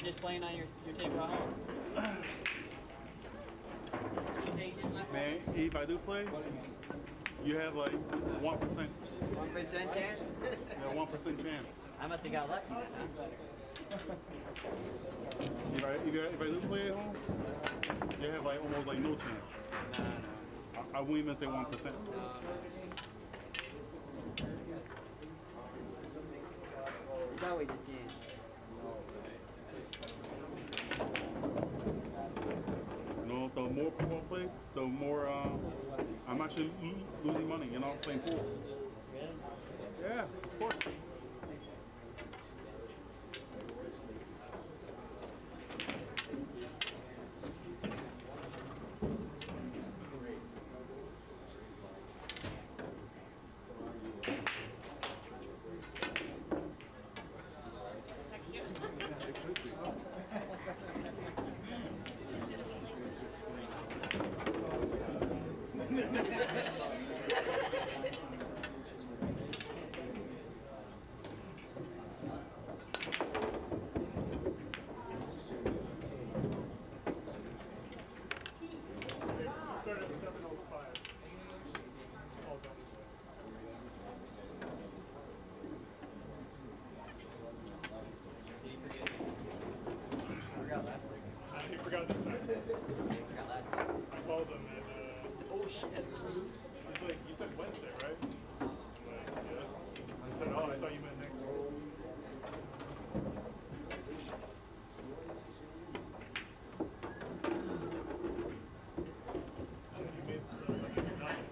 just playing on your tape at home? Man, if I do play, you have like 1%. 1% chance? Yeah, 1% chance. I must have got lucky. If I do play at home, you have like almost like no chance. No. I wouldn't even say 1%. It's always a chance. You know, the more pool I play, the more I'm actually losing money, you know, playing pool. Yeah, of course. He forgot this time. I called him and oh shit. He's like, you said Wednesday, right? I'm like, yeah. I said, oh, I thought you meant next week. You made nothing.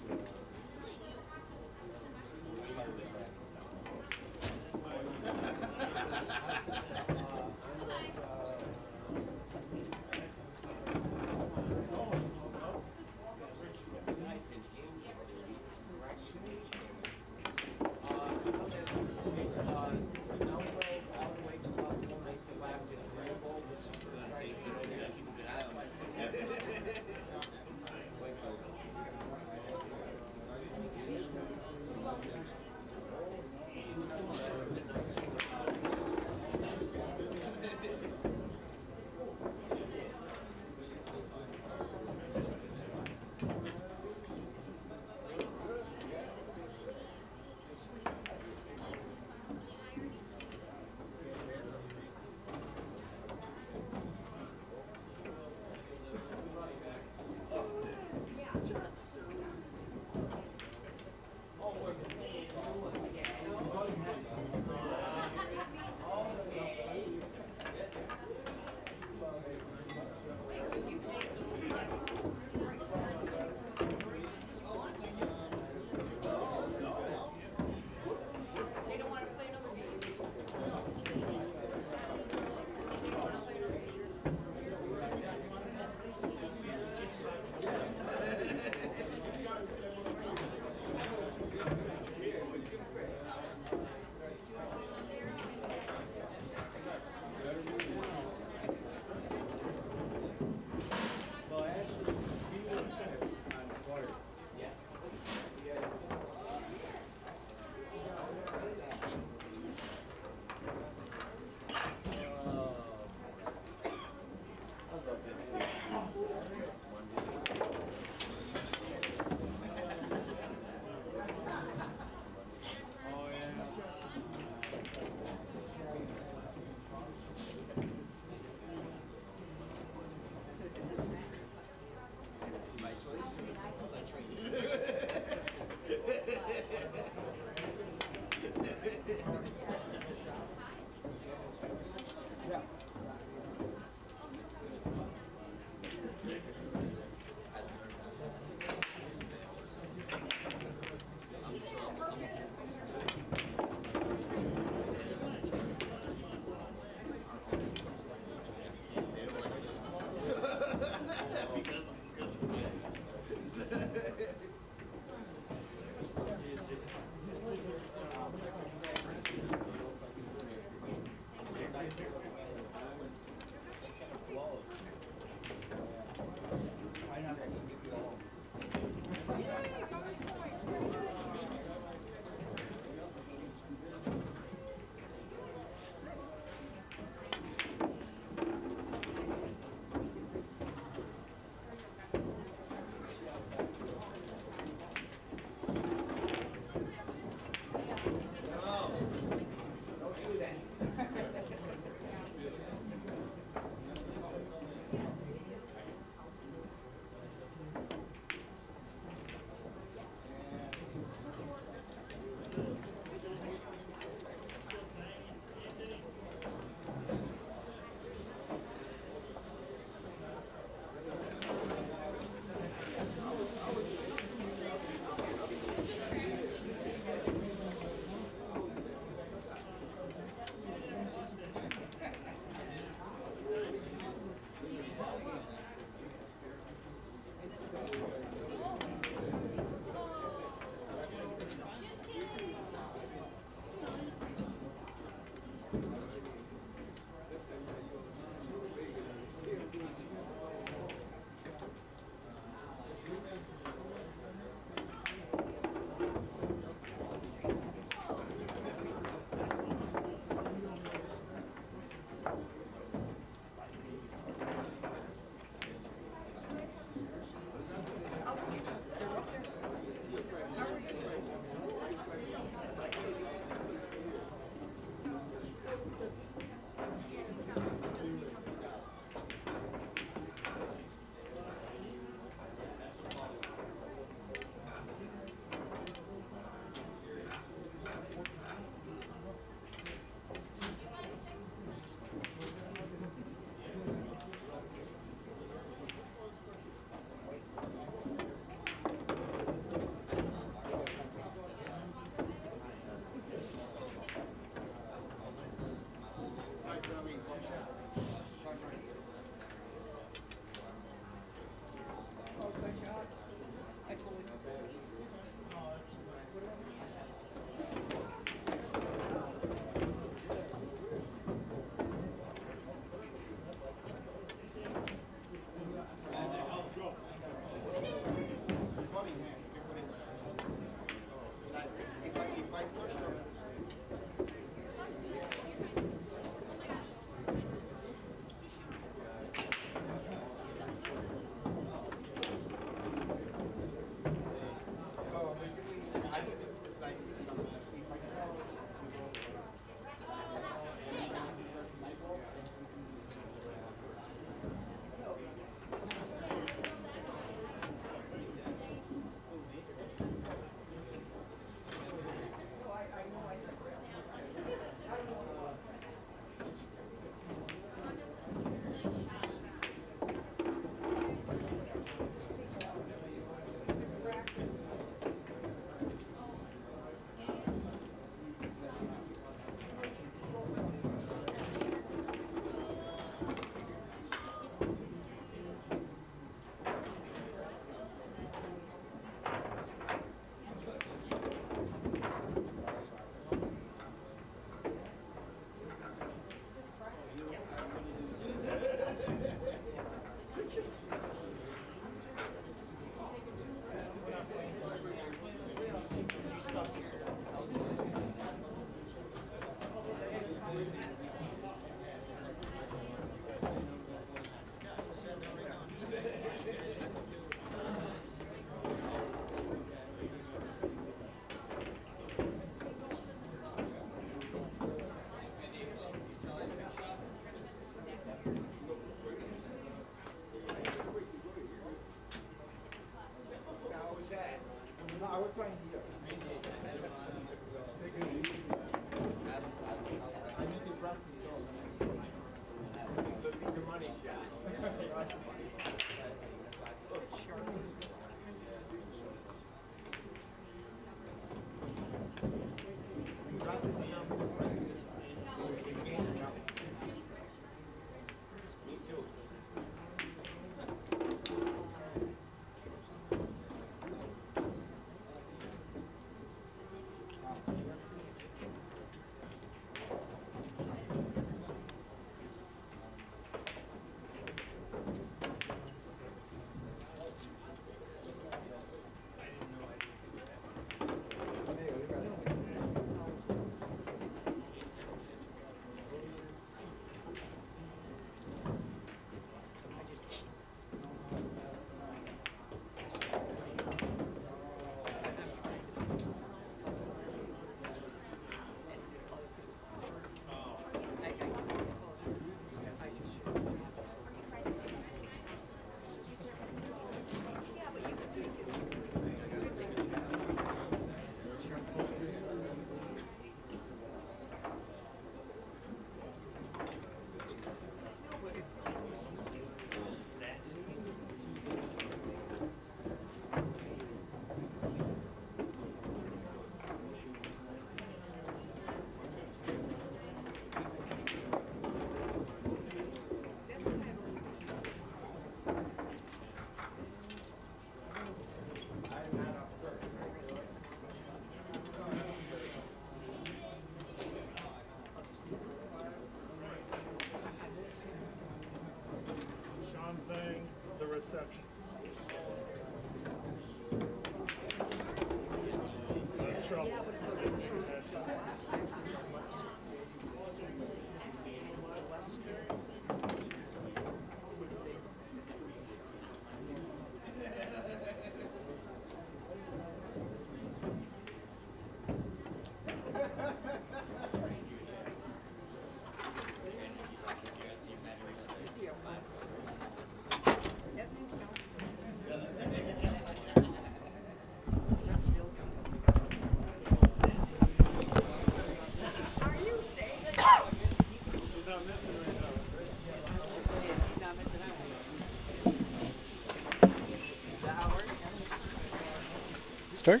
Start.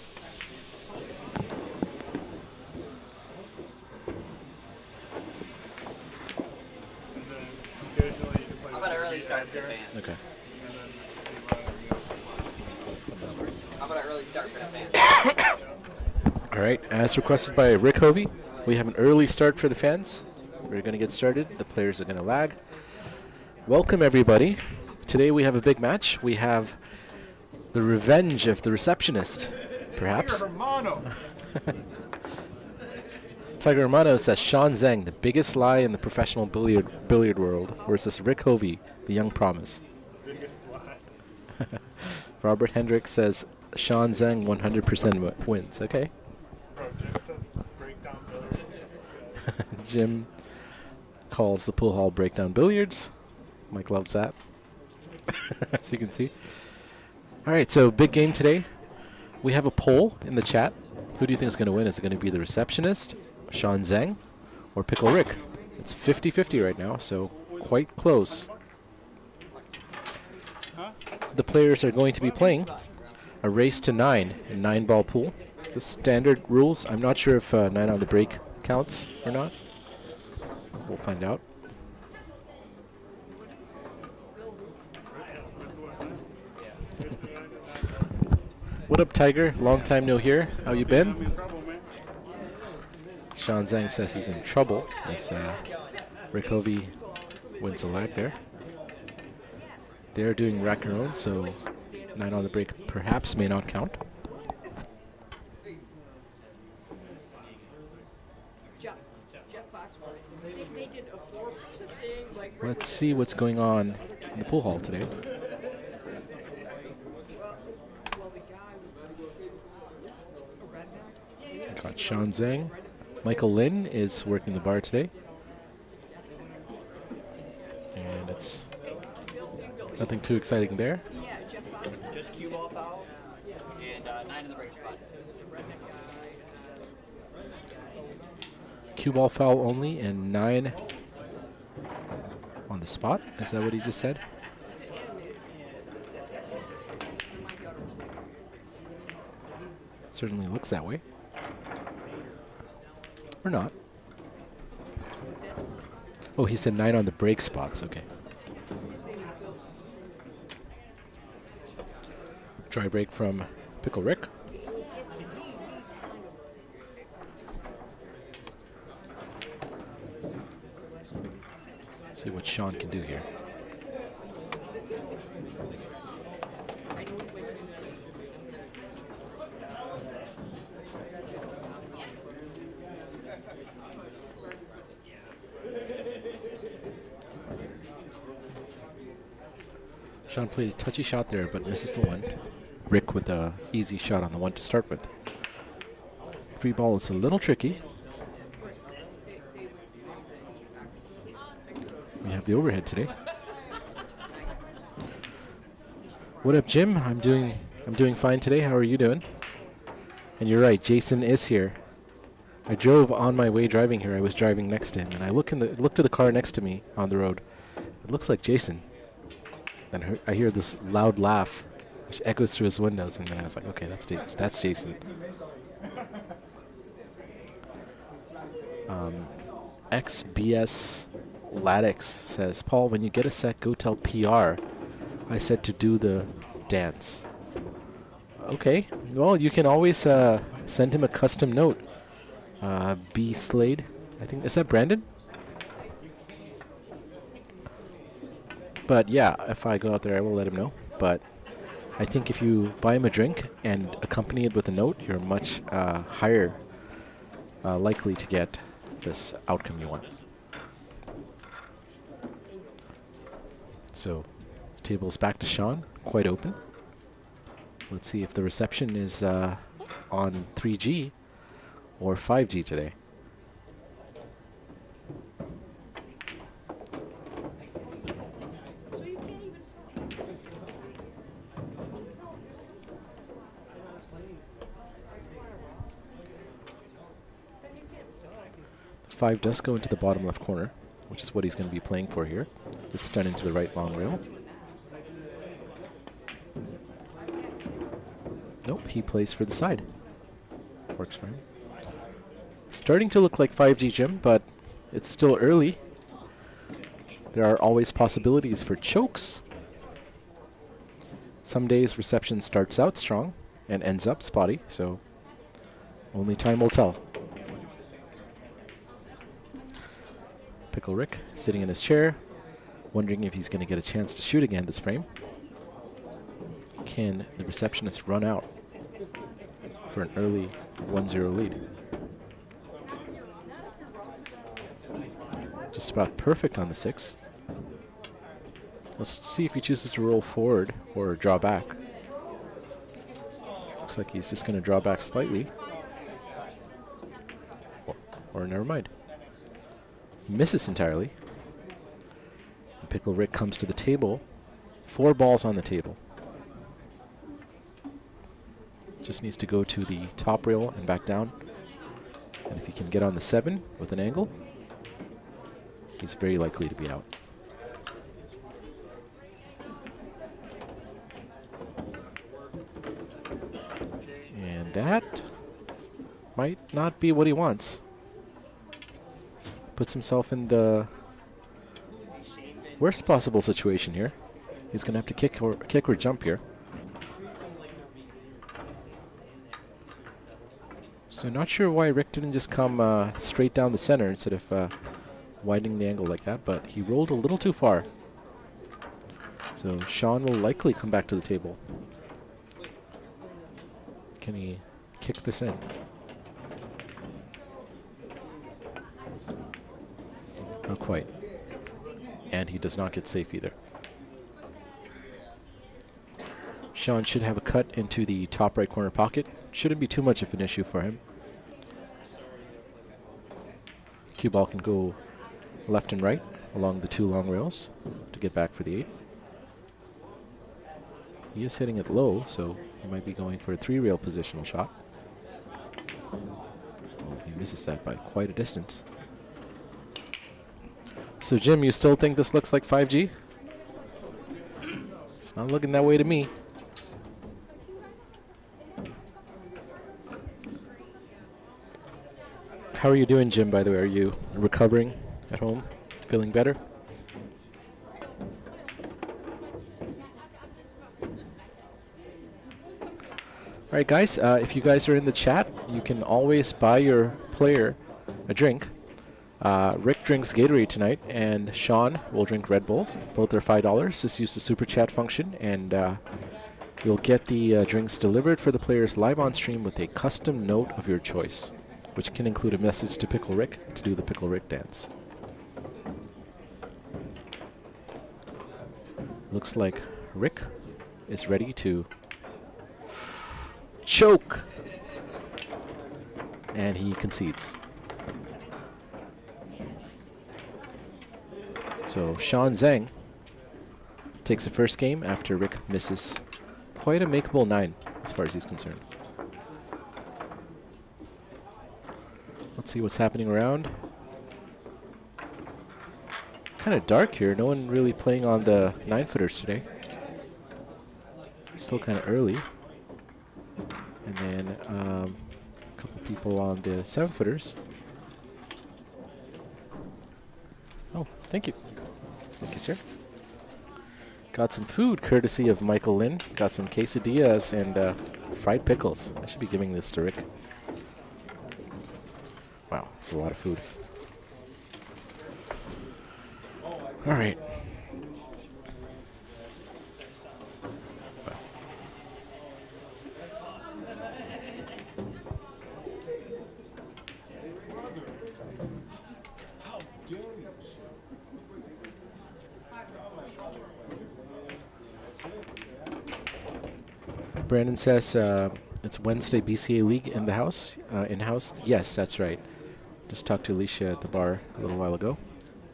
And then occasionally you can play How about an early start for the fans? Okay. And then this is How about an early start for the fans? All right. As requested by Rick Hovey, we have an early start for the fans. We're going to get started. The players are going to lag. Welcome, everybody. Today we have a big match. We have the revenge of the receptionist, perhaps. Tiger Hermano says Sean Zeng, the biggest lie in the professional billiard world, versus Rick Hovey, the young promise. biggest lie. Robert Hendricks says Sean Zeng 100% wins. Okay. Bro, Jim says breakdown billiard. Jim calls the pool hall breakdown billiards. Mike loves that, as you can see. All right, so big game today. We have a poll in the chat. Who do you think is going to win? Is it going to be the receptionist, Sean Zeng, or Pickle Rick? It's 50-50 right now, so quite close. The players are going to be playing a race to 9 in 9-ball pool. The standard rules, I'm not sure if 9 on the break counts or not. We'll find out. What up, Tiger? Long time no hear. How you been? Sean Zeng says he's in trouble as Rick Hovey wins a lag there. They're doing rack your own, so 9 on the break perhaps may not count. Let's see what's going on in the pool hall today. Got Sean Zeng. Michael Lin is working the bar today. And it's nothing too exciting there. Just cue ball foul and 9 in the break spot. Cue ball foul only and 9 on the spot. Is that what he just said? Certainly looks that way. Or not. Oh, he said 9 on the break spots. Okay. Try break from Pickle Rick. Let's see what Sean can do here. Sean played a touchy shot there, but misses the one. Rick with a easy shot on the one to start with. Free ball is a little tricky. We have the overhead today. What up, Jim? I'm doing fine today. How are you doing? And you're right, Jason is here. I drove on my way driving here. I was driving next to him, and I looked to the car next to me on the road. It looks like Jason. Then I hear this loud laugh, which echoes through his windows, and then I was like, okay, that's Jason. XBS Ladix says, Paul, when you get a sec, go tell PR I said to do the dance. Okay, well, you can always send him a custom note. B. Slade, I think, is that Brandon? But yeah, if I go out there, I will let him know. But I think if you buy him a drink and accompany it with a note, you're much higher likely to get this outcome you want. So, table's back to Sean, quite open. Let's see if the reception is on 3G or 5G today. 5 does go into the bottom left corner, which is what he's going to be playing for here. Just stun into the right long rail. Nope, he plays for the side. Works for him. Starting to look like 5G Jim, but it's still early. There are always possibilities for chokes. Some days reception starts out strong and ends up spotty, so only time will tell. Pickle Rick sitting in his chair, wondering if he's going to get a chance to shoot again this frame. Can the receptionist run out for an early 1-0 lead? Just about perfect on the 6. Let's see if he chooses to roll forward or draw back. Looks like he's just going to draw back slightly. Or never mind. He misses entirely. And Pickle Rick comes to the table. 4 balls on the table. Just needs to go to the top rail and back down. And if he can get on the 7 with an angle, he's very likely to be out. And that might not be what he wants. Puts himself in the worst possible situation here. He's going to have to kick or jump here. So not sure why Rick didn't just come straight down the center instead of widening the angle like that, but he rolled a little too far. So Chhun will likely come back to the table. Can he kick this in? Not quite. And he does not get safe either. Chhun should have a cut into the top right corner pocket. Shouldn't be too much of an issue for him. Cue ball can go left and right along the 2 long rails to get back for the 8. He is hitting it low, so he might be going for a 3 rail positional shot. Oh, he misses that by quite a distance. So Jim, you still think this looks like 5G? It's not looking that way to me. How are you doing, Jim, by the way? Are you recovering at home? Feeling better? All right, guys, if you guys are in the chat, you can always buy your player a drink. Rick drinks Gatorade tonight, and Chhun will drink Red Bull. Both are $5. Just use the super chat function, and you'll get the drinks delivered for the players live on stream with a custom note of your choice, which can include a message to Pickle Rick to do the Pickle Rick dance. Looks like Rick is ready to choke. And he concedes. So Chhun Zeng takes the first game after Rick misses quite a makeable 9 as far as he's concerned. Let's see what's happening around. Kind of dark here. No one really playing on the 9-footers today. Still kind of early. And then a couple people on the 7-footers. Oh, thank you. Thank you, sir. Got some food courtesy of Michael Lynn. Got some quesadillas and fried pickles. I should be giving this to Rick. Wow, it's a lot of food. All right. Brandon says it's Wednesday BCA League in the house, in-house. Yes, that's right. Just talked to Alicia at the bar a little while ago.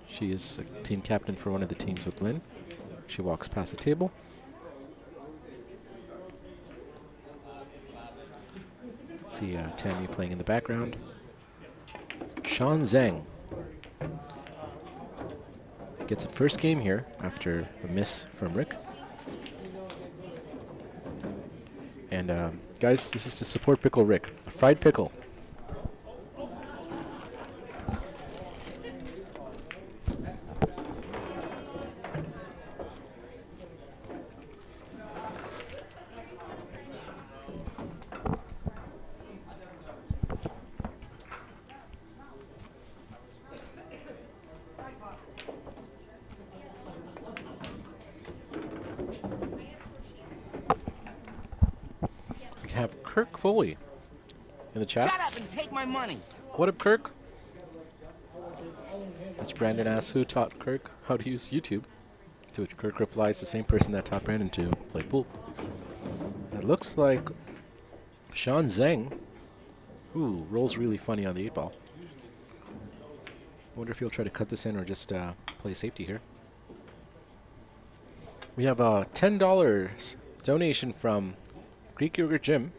She is a team captain for one of the teams with Lynn. She walks past the table. See Tammy playing in the background. Chhun Zeng gets a first game here after a miss from Rick. And guys, this is to support Pickle Rick, a fried pickle. Have Kirk Foley in the chat. Shut up and take my money. What up, Kirk? As Brandon asks who taught Kirk how to use YouTube, to which Kirk replies the same person that taught Brandon to play pool. It looks like Sean Zeng, ooh, rolls really funny on the 8-ball. Wonder if he'll try to cut this in or just play safety here. We have a $10 donation from Greek Yogurt Jim,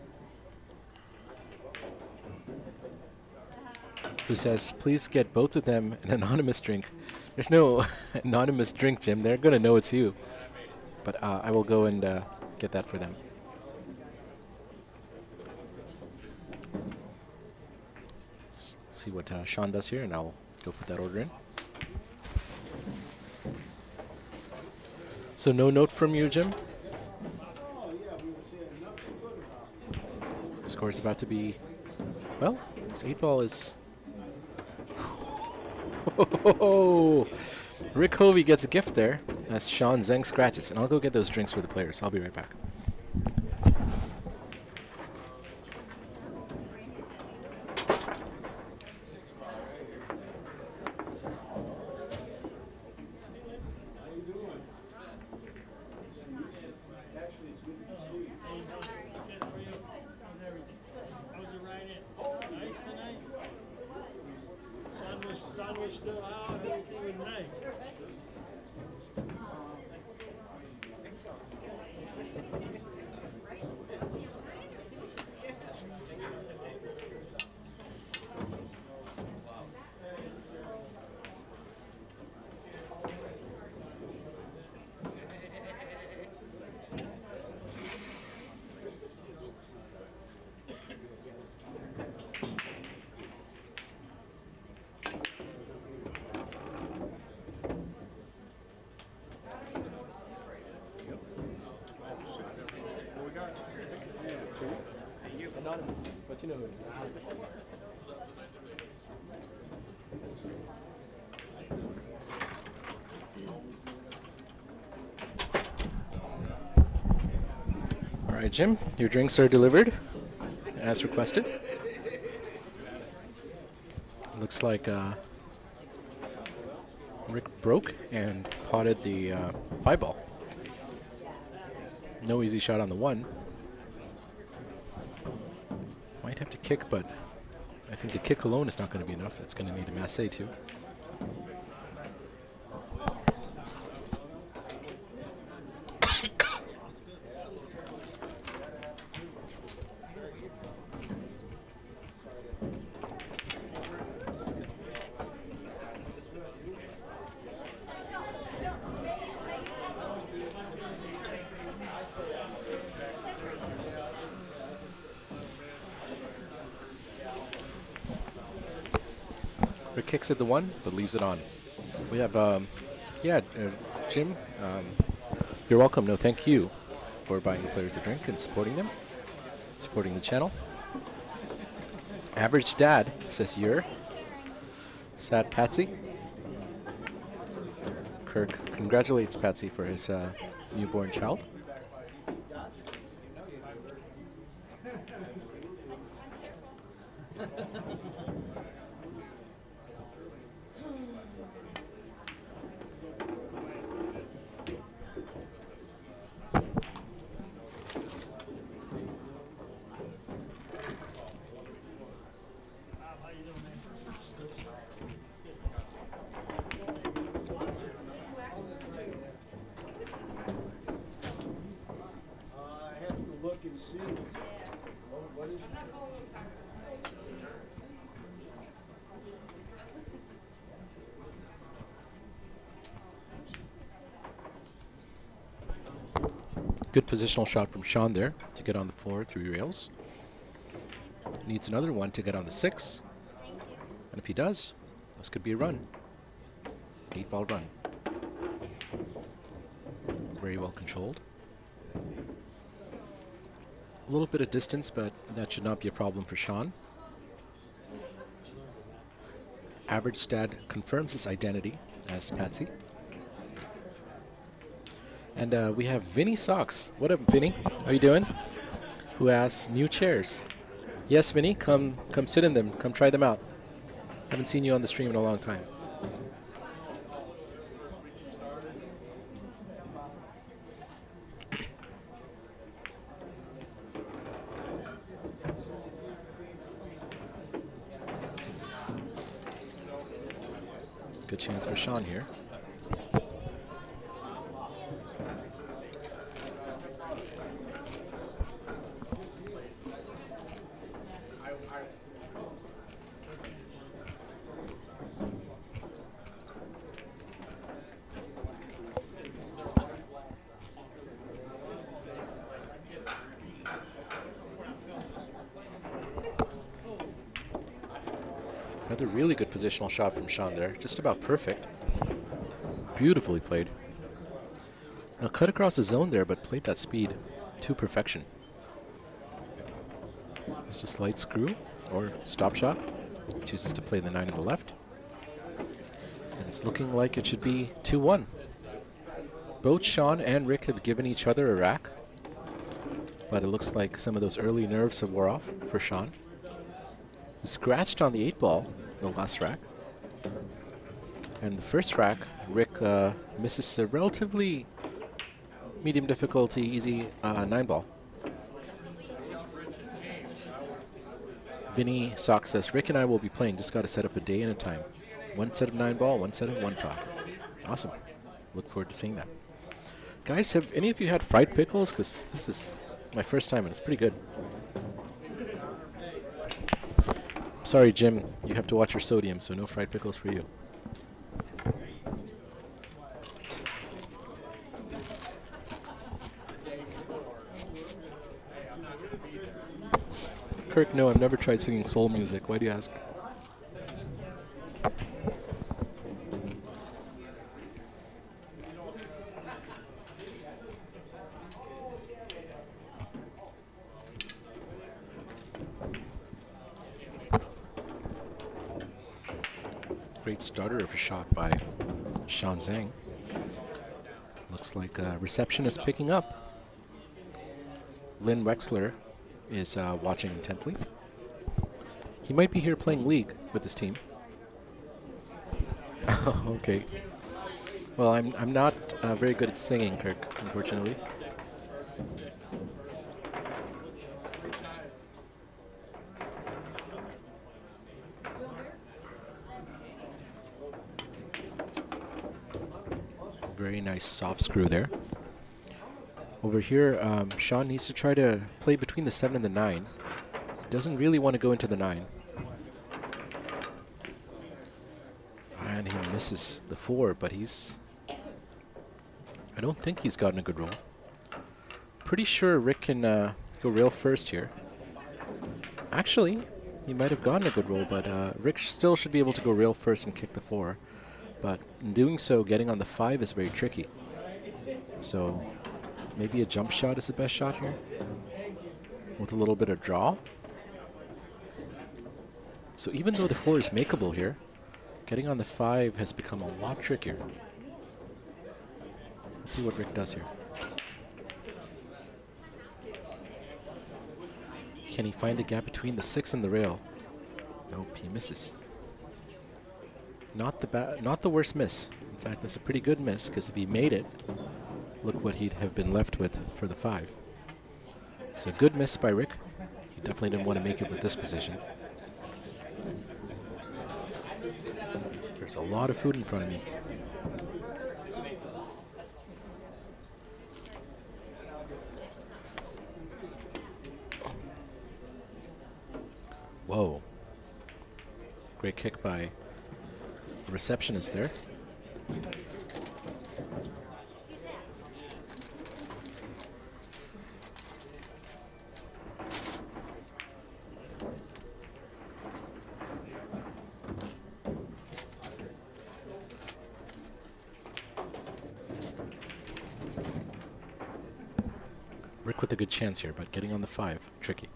who says, please get both of them an anonymous drink. There's no anonymous drink, Jim. They're going to know it's you. But I will go and get that for them. Let's see what Sean does here, and I'll go put that order in. So no note from you, Jim? Score is about to be, well, this 8-ball is, Rick Hovey gets a gift there as Sean Zeng scratches, and I'll go get those drinks for the players. I'll be right back. But you know. All right, Jim, your drinks are delivered as requested. Looks like Rick broke and potted the 5-ball. No easy shot on the 1. Might have to kick, but I think a kick alone is not going to be enough. It's going to need a masse too. Rick kicks at the 1, but leaves it on. We have, Jim, you're welcome. No, thank you for buying the players a drink and supporting them, supporting the channel. Average Dad says you're. Sad Patsy. Kirk congratulates Patsy for his newborn child. Good positional shot from Chhun there to get on the 4 through rails. Needs another one to get on the 6. And if he does, this could be a run. 8-ball run. Very well controlled. A little bit of distance, but that should not be a problem for Chhun. Average stat confirms his identity as Patsy. And we have Vinny Socks. What up, Vinny? How you doing? Who asks, new chairs. Yes, Vinny, come sit in them. Come try them out. Haven't seen you on the stream in a long time. Good chance for Chhun here. Another really good positional shot from Chhun there. Just about perfect. Beautifully played. Now cut across the zone there, but played that speed to perfection. Just a slight screw or stop shot. Chooses to play the 9 on the left. And it's looking like it should be 2-1. Both Chhun and Rick have given each other a rack. But it looks like some of those early nerves have wore off for Chhun. He scratched on the 8-ball, the last rack. And the first rack, Rick misses a relatively medium difficulty, easy 9-ball. Vinny Sock says, Rick and I will be playing, just got to set up a day and a time. 1 set of 9-ball, 1 set of 1-pocket. Awesome. Look forward to seeing that. Guys, have any of you had fried pickles? Because this is my first time and it's pretty good. Sorry, Jim, you have to watch your sodium, so no fried pickles for you. Kirk, no, I've never tried singing soul music. Why do you ask? Great starter of a shot by Zeng. Looks like reception is picking up. Lynn Wexler is watching intently. He might be here playing League with his team. Okay. Well, I'm not very good at singing, Kirk, unfortunately. Very nice soft screw there. Over here, Chhun needs to try to play between the 7 and the 9. Doesn't really want to go into the 9. And he misses the 4, but I don't think he's gotten a good roll. Pretty sure Rick can go rail first here. Actually, he might have gotten a good roll, but Rick still should be able to go rail first and kick the 4. But in doing so, getting on the 5 is very tricky. So maybe a jump shot is the best shot here, with a little bit of draw. So even though the 4 is makeable here, getting on the 5 has become a lot trickier. Let's see what Rick does here. Can he find the gap between the 6 and the rail? Nope, he misses. Not the worst miss. In fact, that's a pretty good miss, because if he made it, look what he'd have been left with for the 5. So good miss by Rick. He definitely didn't want to make it with this position. There's a lot of food in front of me. Whoa. Great kick by the receptionist there. Rick with a good chance here, but getting on the 5, tricky.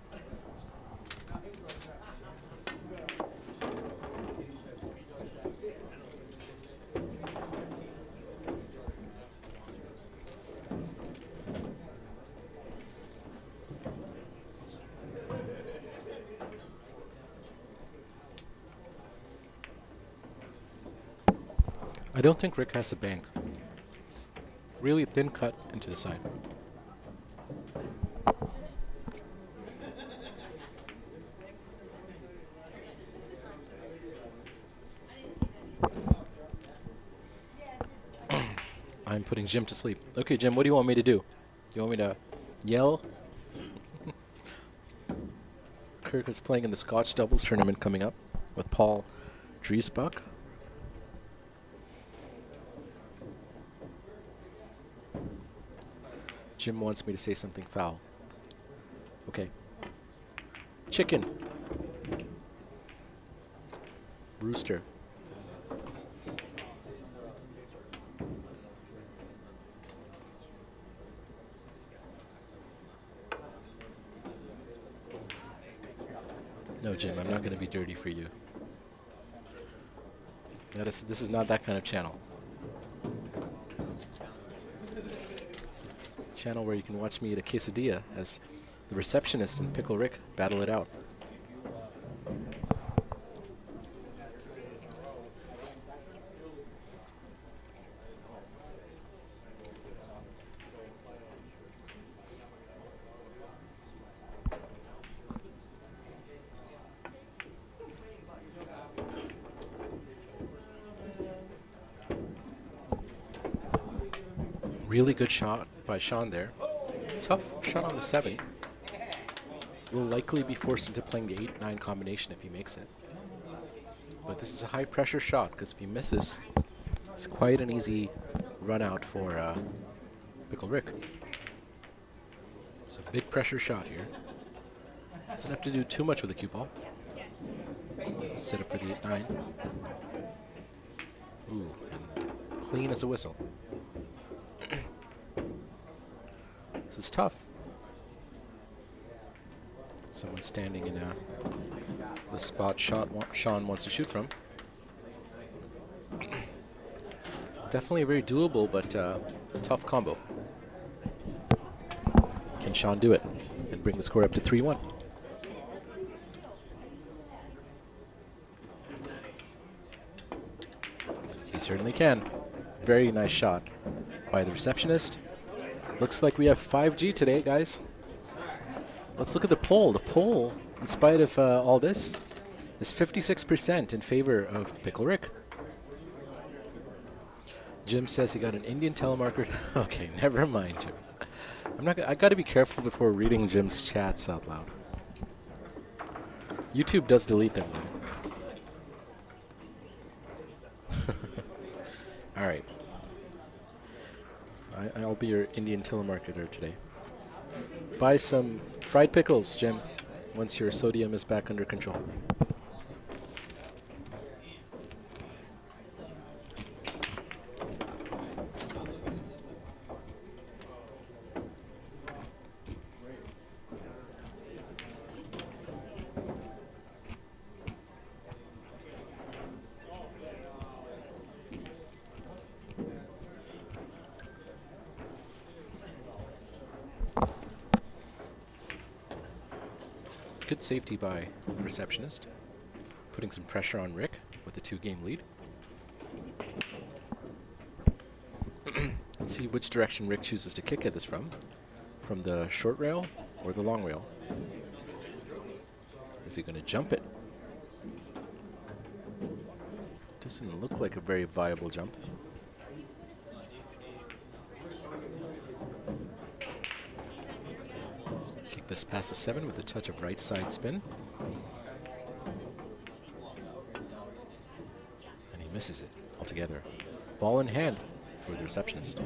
I don't think Rick has the bank. Really thin cut into the side. I'm putting Jim to sleep. Okay, Jim, what do you want me to do? You want me to yell? Kirk is playing in the Scotch doubles tournament coming up with Paul Driesbach. Jim wants me to say something foul. Okay. Chicken. Rooster. No, Jim, I'm not going to be dirty for you. This is not that kind of channel. Channel where you can watch me eat a quesadilla as the receptionist and Pickle Rick battle it out. Really good shot by Chhun there. Tough shot on the 7. Will likely be forced into playing the 8-9 combination if he makes it. But this is a high pressure shot because if he misses, it's quite an easy run out for Pickle Rick. So big pressure shot here. Doesn't have to do too much with the cue ball. Set up for the 8-9. Ooh, and clean as a whistle. This is tough. Someone standing in the spot Chhun wants to shoot from. Definitely very doable, but tough combo. Can Chhun do it and bring the score up to 3-1? He certainly can. Very nice shot by the receptionist. Looks like we have 5G today, guys. Let's look at the poll. The poll, in spite of all this, is 56% in favor of Pickle Rick. Jim says he got an Indian telemarketer. Okay, never mind, Jim. I got to be careful before reading Jim's chats out loud. YouTube does delete them, though. All right. I'll be your Indian telemarketer today. Buy some fried pickles, Jim, once your sodium is back under control. Good safety by the receptionist, putting some pressure on Rick with a 2-game lead. Let's see which direction Rick chooses to kick at this from the short rail or the long rail. Is he going to jump it? Doesn't look like a very viable jump. This past the 7 with a touch of right side spin. And he misses it altogether. Ball in hand for the receptionist.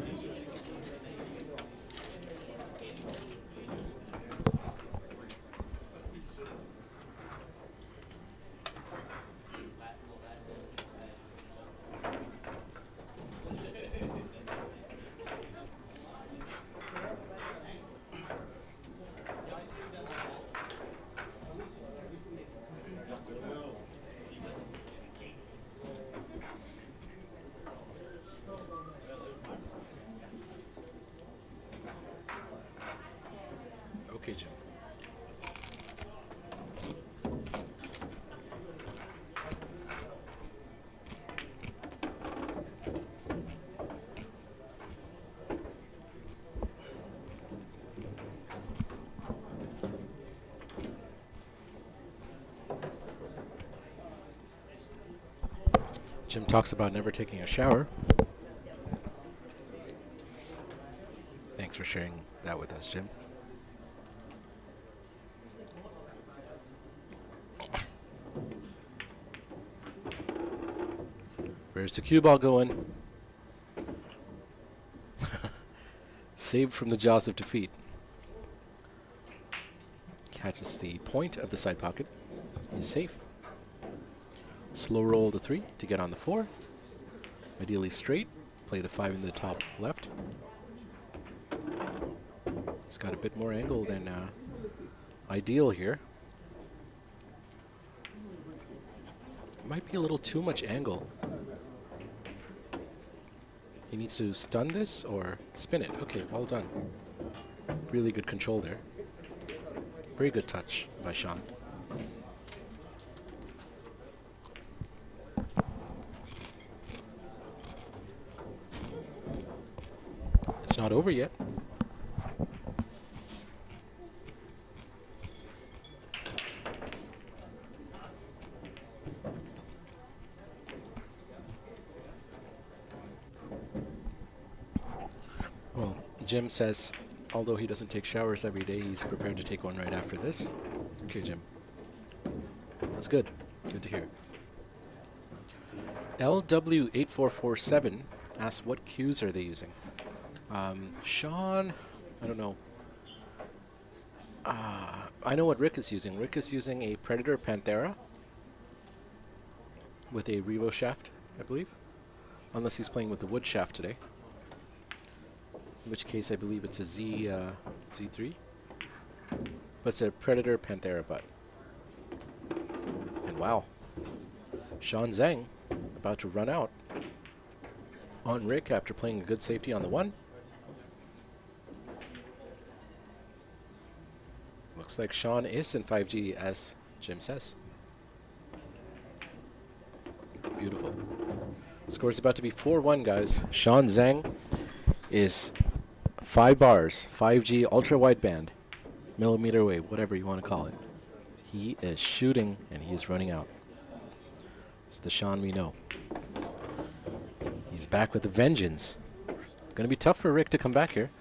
Jim talks about never taking a shower. Thanks for sharing that with us, Jim. Where's the cue ball going? Saved from the jaws of defeat. Catches the point of the side pocket. He's safe. Slow roll the 3 to get on the 4. Ideally straight. Play the 5 in the top left. He's got a bit more angle than ideal here. Might be a little too much angle. He needs to stun this or spin it. Okay, well done. Really good control there. Very good touch by Chhun. It's not over yet. Well, Jim says, although he doesn't take showers every day, he's prepared to take one right after this. Okay, Jim. That's good. Good to hear. LW8447 asks, what cues are they using? Chhun, I don't know. I know what Rick is using. Rick is using a Predator Panthera with a Revo shaft, I believe. Unless he's playing with the wood shaft today. In which case I believe it's a Z3. But it's a Predator Panthera butt. And wow. Zeng about to run out on Rick after playing a good safety on the 1. Looks like Chhun is in 5G, as Jim says. Beautiful. Score's about to be 4-1, guys. Zeng is 5 bars, 5G ultra wideband, millimeter wave, whatever you want to call it. He is shooting and he is running out. It's the Chhun we know. He's back with a vengeance. Gonna be tough for Rick to come back here.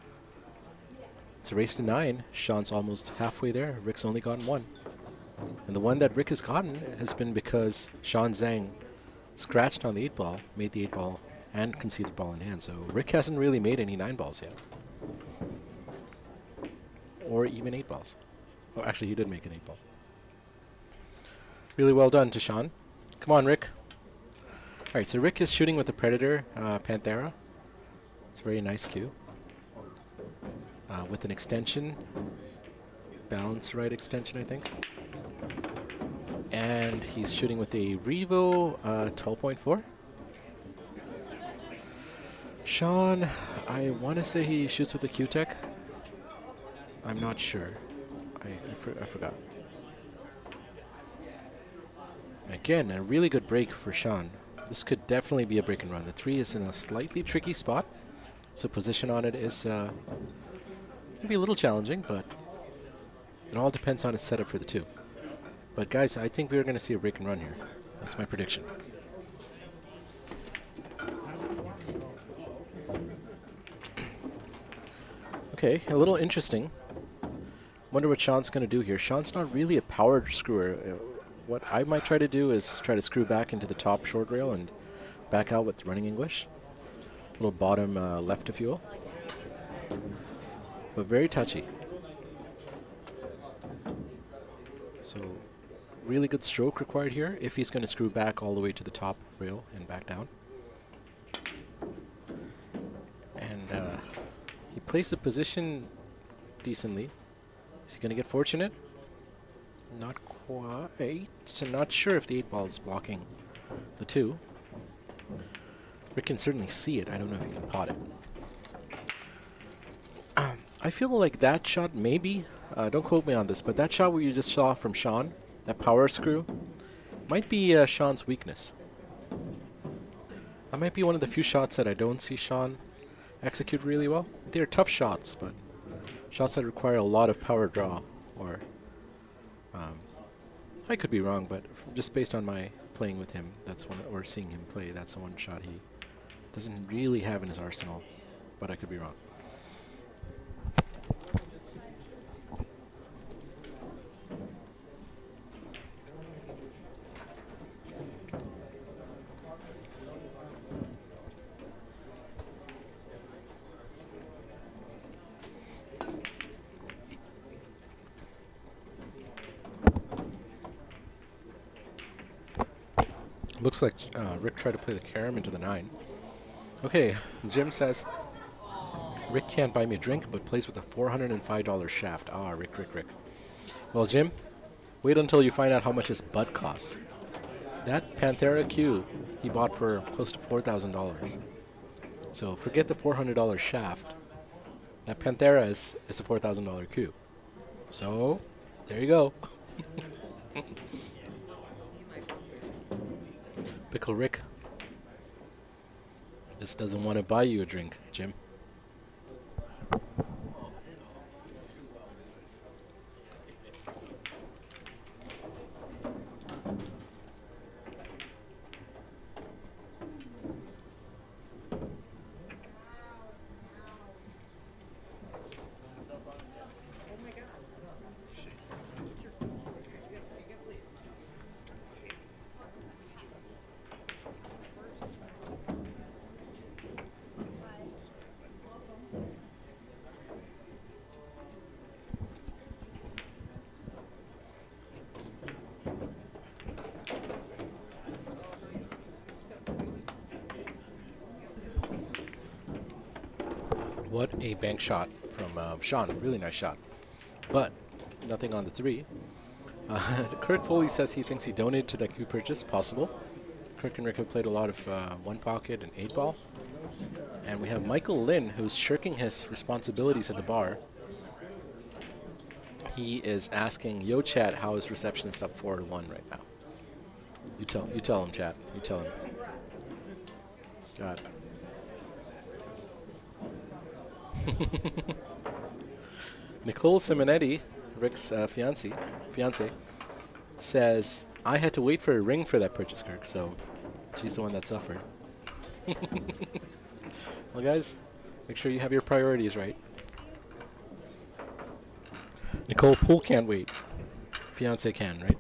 It's a race to 9. Chhun's almost halfway there. Rick's only gotten 1. And the one that Rick has gotten has been because Zeng scratched on the 8 ball, made the 8 ball, and conceded ball in hand. So Rick hasn't really made any 9 balls yet. Or even 8 balls. Oh, actually, he did make an 8 ball. Really well done to Chhun. Come on, Rick. All right, so Rick is shooting with the Predator Panthera. It's a very nice cue. With an extension. Balance right extension, I think. And he's shooting with a Revo 12.4. Chhun, I want to say he shoots with the Q-Tech. I'm not sure. I forgot. Again, a really good break for Chhun. This could definitely be a break and run. The 3 is in a slightly tricky spot, so position on it is maybe a little challenging, but it all depends on his setup for the 2. But guys, I think we're going to see a break and run here. That's my prediction. Okay, a little interesting. Wonder what Chhun's going to do here. Chhun's not really a power screwer. What I might try to do is try to screw back into the top short rail and back out with running English. Little bottom left, if you will. But very touchy. So really good stroke required here if he's going to screw back all the way to the top rail and back down. And he plays the position decently. Is he going to get fortunate? Not quite. I'm not sure if the 8 ball is blocking the 2. Rick can certainly see it. I don't know if he can pot it. I feel like that shot maybe, don't quote me on this, but that shot where you just saw from Chhun, that power screw, might be Chhun's weakness. That might be one of the few shots that I don't see Chhun execute really well. They're tough shots, but shots that require a lot of power draw, or I could be wrong, but just based on my playing with him, that's one, or seeing him play, that's the one shot he doesn't really have in his arsenal, but I could be wrong. Looks like Rick tried to play the carom into the 9. Okay, Jim says, Rick can't buy me a drink, but plays with a $405 shaft. Ah, Rick. Well, Jim, wait until you find out how much his butt costs. That Panthera Q he bought for close to $4,000. So forget the $400 shaft. That Panthera is a $4,000 Q. So, there you go. Pickle Rick just doesn't want to buy you a drink, Jim. What a bank shot from Chhun. Really nice shot. But nothing on the 3. Kirk Foley says he thinks he donated to that Q purchase. Possible. Kirk and Rick have played a lot of 1 pocket and 8 ball. And we have Michael Lynn, who's shirking his responsibilities at the bar. He is asking Yo Chat how his reception is up 4-1 right now. You tell him, Chat. You tell him. God. Nicole Simonetti, Rick's fiance, says, I had to wait for a ring for that purchase, Kirk, so she's the one that suffered. Well, guys, make sure you have your priorities right. Nicole, pool can't wait. Fiance can, right?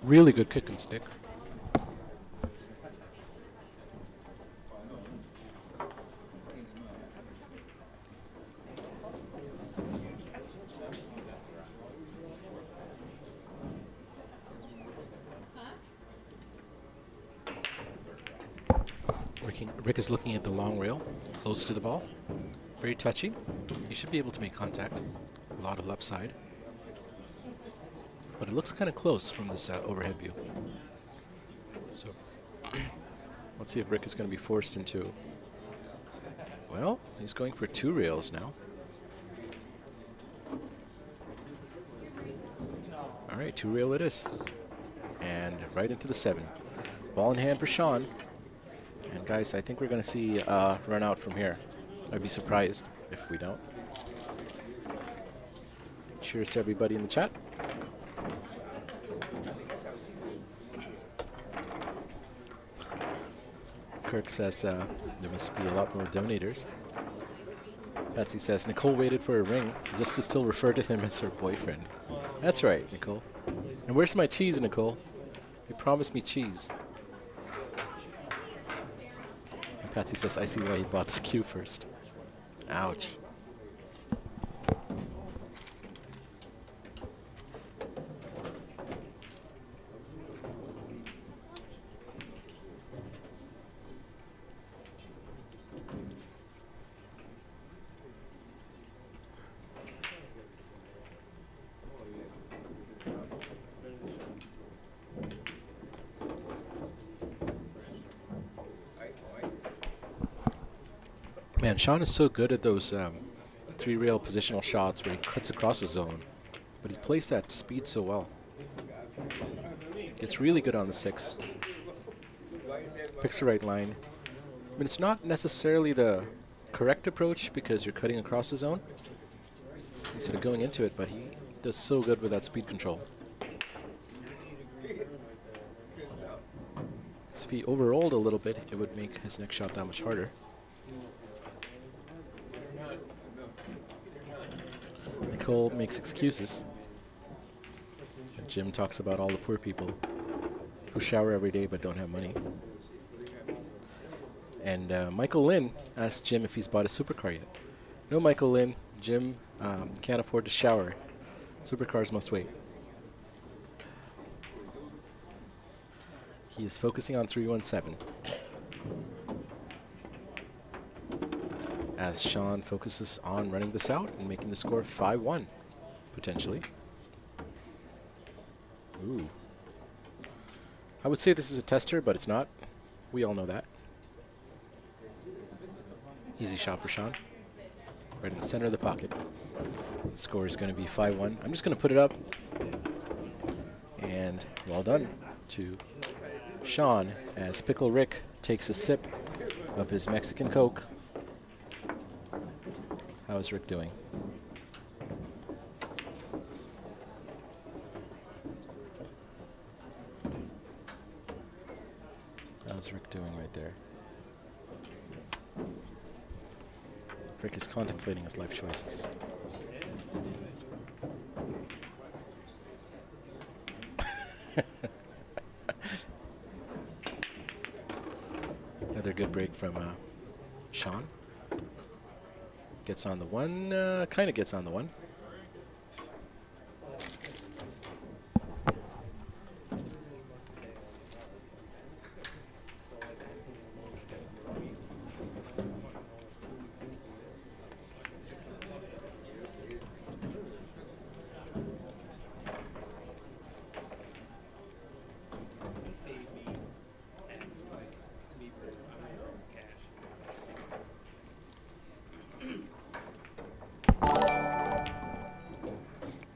Really good kick and stick. Rick is looking at the long rail, close to the ball. Very touchy. He should be able to make contact. A lot of left side. But it looks kind of close from this overhead view. So, let's see if Rick is going to be forced into... Well, he's going for 2 rails now. All right, 2 rail it is. And right into the 7. Ball in hand for Chhun. And guys, I think we're going to see run out from here. I'd be surprised if we don't. Cheers to everybody in the chat. Kirk says there must be a lot more donators. Patsy says Nicole waited for a ring just to still refer to him as her boyfriend. That's right, Nicole. And where's my cheese, Nicole? You promised me cheese. And Patsy says, I see why he bought this cue first. Ouch. Man, Chhun is so good at those three rail positional shots where he cuts across the zone, but he plays that speed so well. Gets really good on the 6. Picks the right line. I mean, it's not necessarily the correct approach because you're cutting across the zone instead of going into it, but he does so good with that speed control. So if he overrolled a little bit, it would make his next shot that much harder. Nicole makes excuses. And Jim talks about all the poor people who shower every day but don't have money. And Michael Lynn asked Jim if he's bought a supercar yet. No, Michael Lynn, Jim can't afford to shower. Supercars must wait. He is focusing on 317. As Chhun focuses on running this out and making the score 5-1, potentially. Ooh. I would say this is a tester, but it's not. We all know that. Easy shot for Chhun. Right in the center of the pocket. The score is going to be 5-1. I'm just going to put it up. And well done to Chhun as Pickle Rick takes a sip of his Mexican Coke. How's Rick doing? How's Rick doing right there? Rick is contemplating his life choices. Another good break from Chhun. Gets on the one, kind of gets on the one.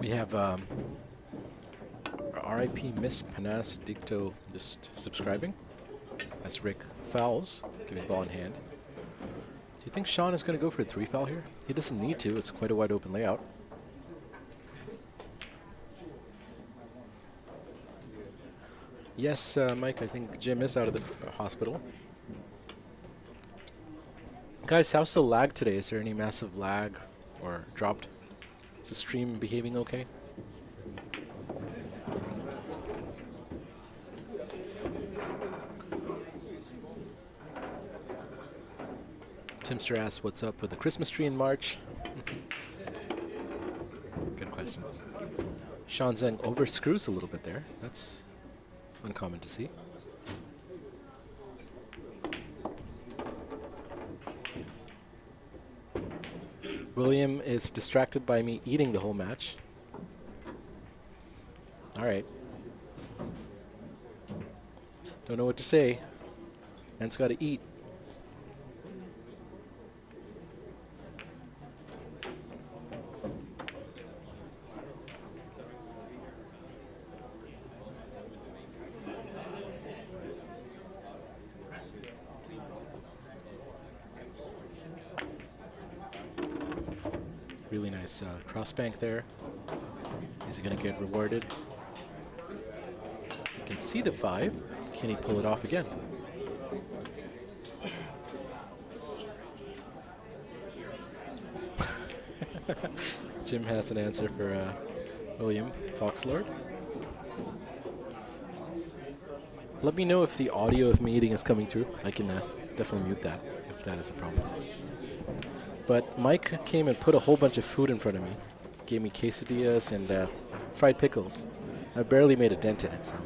We have RIP Miss Panas Dicto just subscribing. That's Rick fouls, giving ball in hand. Do you think Chhun is going to go for a 3 foul here? He doesn't need to. It's quite a wide open layout. Yes, Mike, I think Jim is out of the hospital. Guys, how's the lag today? Is there any massive lag or dropped? Is the stream behaving okay? Timster asks what's up with the Christmas tree in March. Good question. Sean Zeng overscrews a little bit there. That's uncommon to see. William is distracted by me eating the whole match. All right. Don't know what to say. Man's got to eat. Really nice cross bank there. Is he going to get rewarded? You can see the 5. Can he pull it off again? Jim has an answer for William Foxlord. Let me know if the audio of me eating is coming through. I can definitely mute that if that is a problem. But Mike came and put a whole bunch of food in front of me. Gave me quesadillas and fried pickles. I barely made a dent in it, so.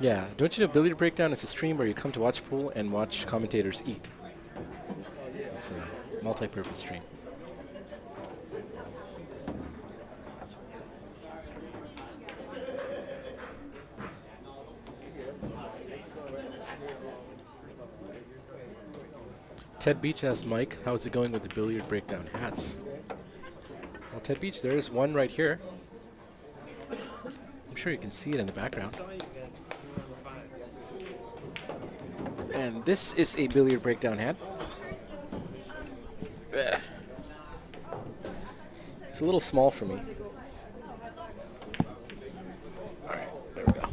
Yeah, don't you know Billiard Breakdown is a stream where you come to watch pool and watch commentators eat. It's a multi-purpose stream. Ted Beach asked Mike, how's it going with the billiard breakdown hats? Well, Ted Beach, there is one right here. I'm sure you can see it in the background. And this is a billiard breakdown hat. Ugh. It's a little small for me. Alright, there we go.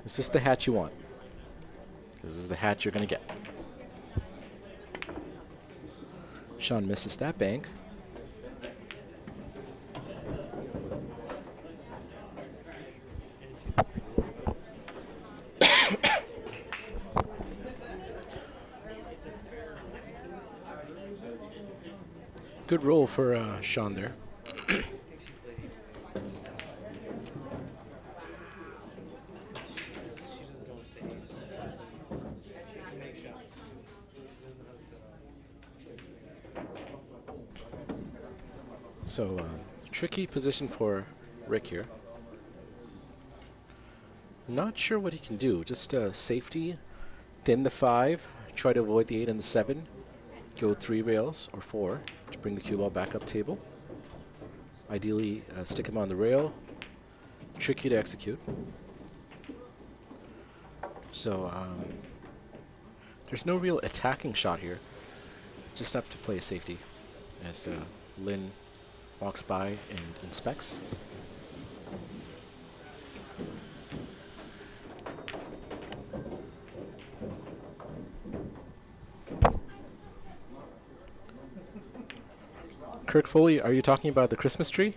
Is this the hat you want? This is the hat you're going to get. Sean misses that bank. Good roll for Sean there. So, tricky position for Rick here. Not sure what he can do. Just safety, thin the 5, try to avoid the 8 and the 7, go 3 rails or 4 to bring the cue ball back up table. Ideally, stick him on the rail. Tricky to execute. So, there's no real attacking shot here. Just have to play a safety as Lin walks by and inspects. Kirk Foley, are you talking about the Christmas tree?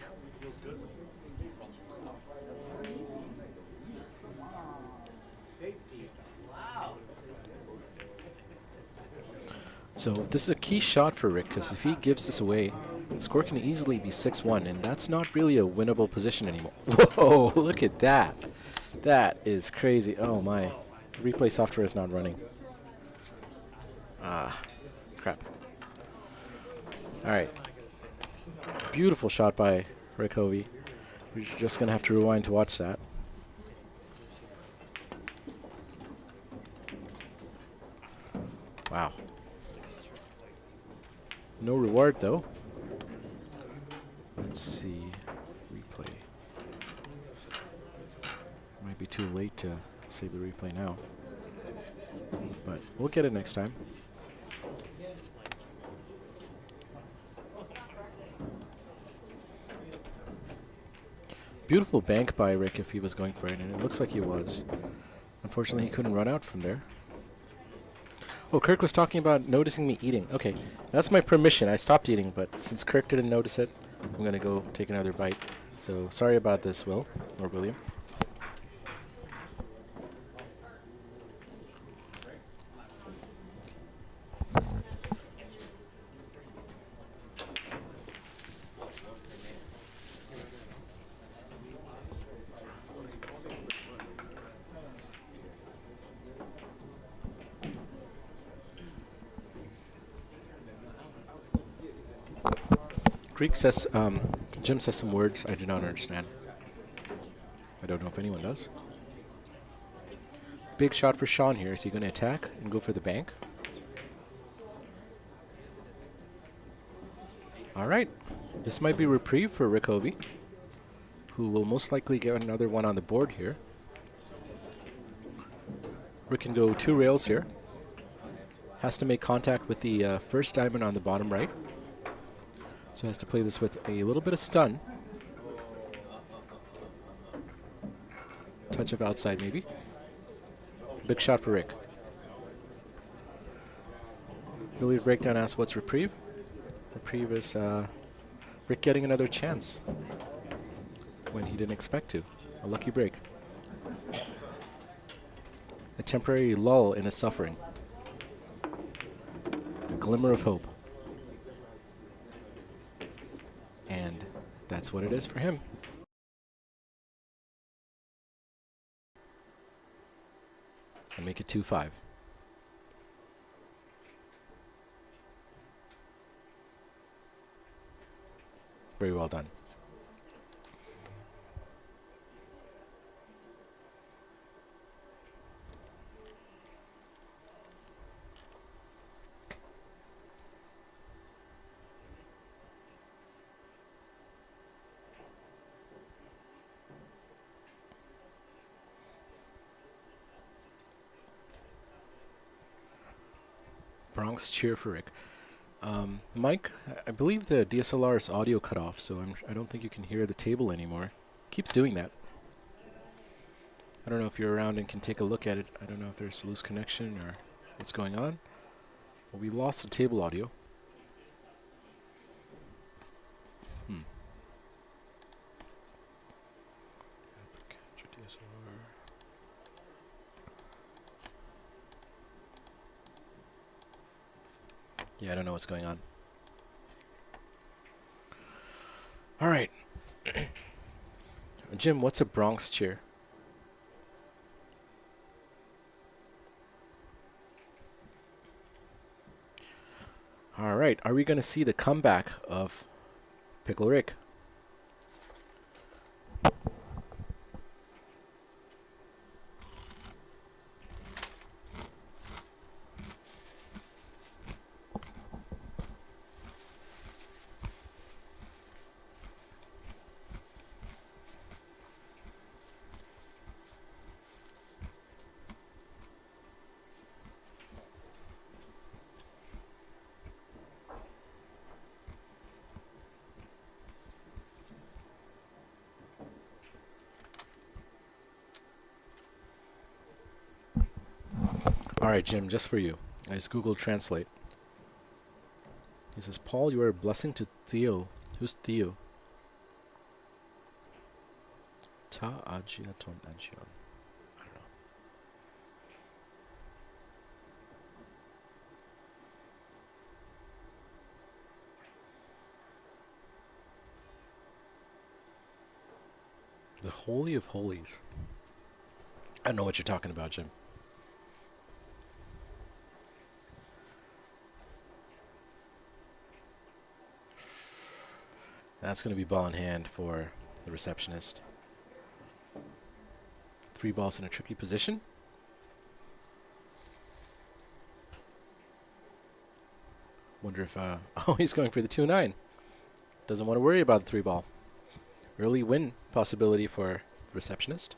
So this is a key shot for Rick, because if he gives this away, the score can easily be 6-1, and that's not really a winnable position anymore. Whoa, look at that. That is crazy. Oh my. The replay software is not running. Ah, crap. Alright. Beautiful shot by Rick Hovey. We're just going to have to rewind to watch that. Wow. No reward though. Let's see. Replay. Might be too late to save the replay now. But we'll get it next time. Beautiful bank by Rick if he was going for it, and it looks like he was. Unfortunately, he couldn't run out from there. Oh, Kirk was talking about noticing me eating. Okay, that's my permission. I stopped eating, but since Kirk didn't notice it, I'm going to go take another bite. So sorry about this, Will, or William. Greek says, Jim says some words I do not understand. I don't know if anyone does. Big shot for Sean here. Is he going to attack and go for the bank? All right. This might be reprieve for Rick Hovey, who will most likely get another one on the board here. Rick can go 2 rails here. Has to make contact with the first diamond on the bottom right. So has to play this with a little bit of stun. Touch of outside maybe. Big shot for Rick. Billiard Breakdown asks what's reprieve. Reprieve is Rick getting another chance when he didn't expect to. A lucky break. A temporary lull in his suffering. A glimmer of hope. And that's what it is for him. And make it 2-5. Very well done. Bronx cheer for Rick. Mike, I believe the DSLR's audio cut off, so I don't think you can hear the table anymore. Keeps doing that. I don't know if you're around and can take a look at it. I don't know if there's a loose connection or what's going on. But we lost the table audio. Capture DSLR. Yeah, I don't know what's going on. All right. Jim, what's a Bronx cheer? All right. Are we going to see the comeback of Pickle Rick? All right, Jim, just for you. I just Googled Translate. He says, Paul, you are a blessing to Theo. Who's Theo? Ta agiaton agion. I don't know. The Holy of Holies. I don't know what you're talking about, Jim. That's going to be ball in hand for the receptionist. 3 balls in a tricky position. Wonder if, oh, he's going for the 2-9. Doesn't want to worry about the 3 ball. Early win possibility for the receptionist.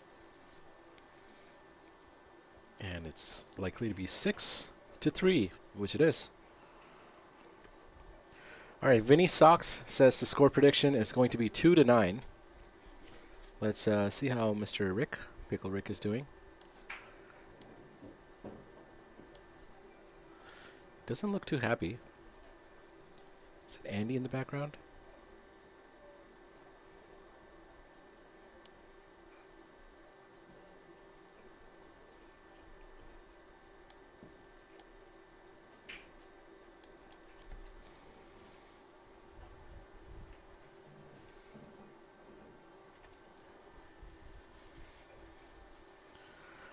And it's likely to be 6-3, which it is. All right, Vinny Sox says the score prediction is going to be 2-9. Let's see how Mr. Rick, Pickle Rick, is doing. Doesn't look too happy. Is it Andy in the background?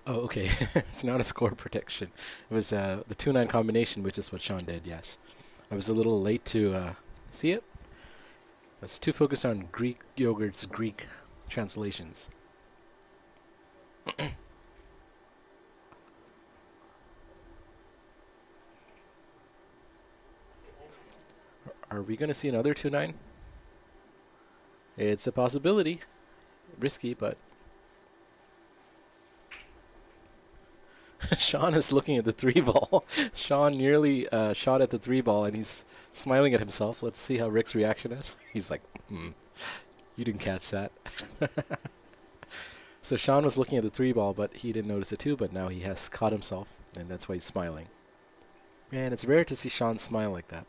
Oh, okay. It's not a score prediction. It was the 2-9 combination, which is what Sean did, yes. I was a little late to see it. I was too focused on Greek yogurt's Greek translations. Are we going to see another 2-9? It's a possibility. Risky, but... Sean is looking at the 3 ball. Sean nearly shot at the 3 ball, and he's smiling at himself. Let's see how Rick's reaction is. He's like, you didn't catch that. So Sean was looking at the 3 ball, but he didn't notice it too, but now he has caught himself, and that's why he's smiling. Man, it's rare to see Sean smile like that.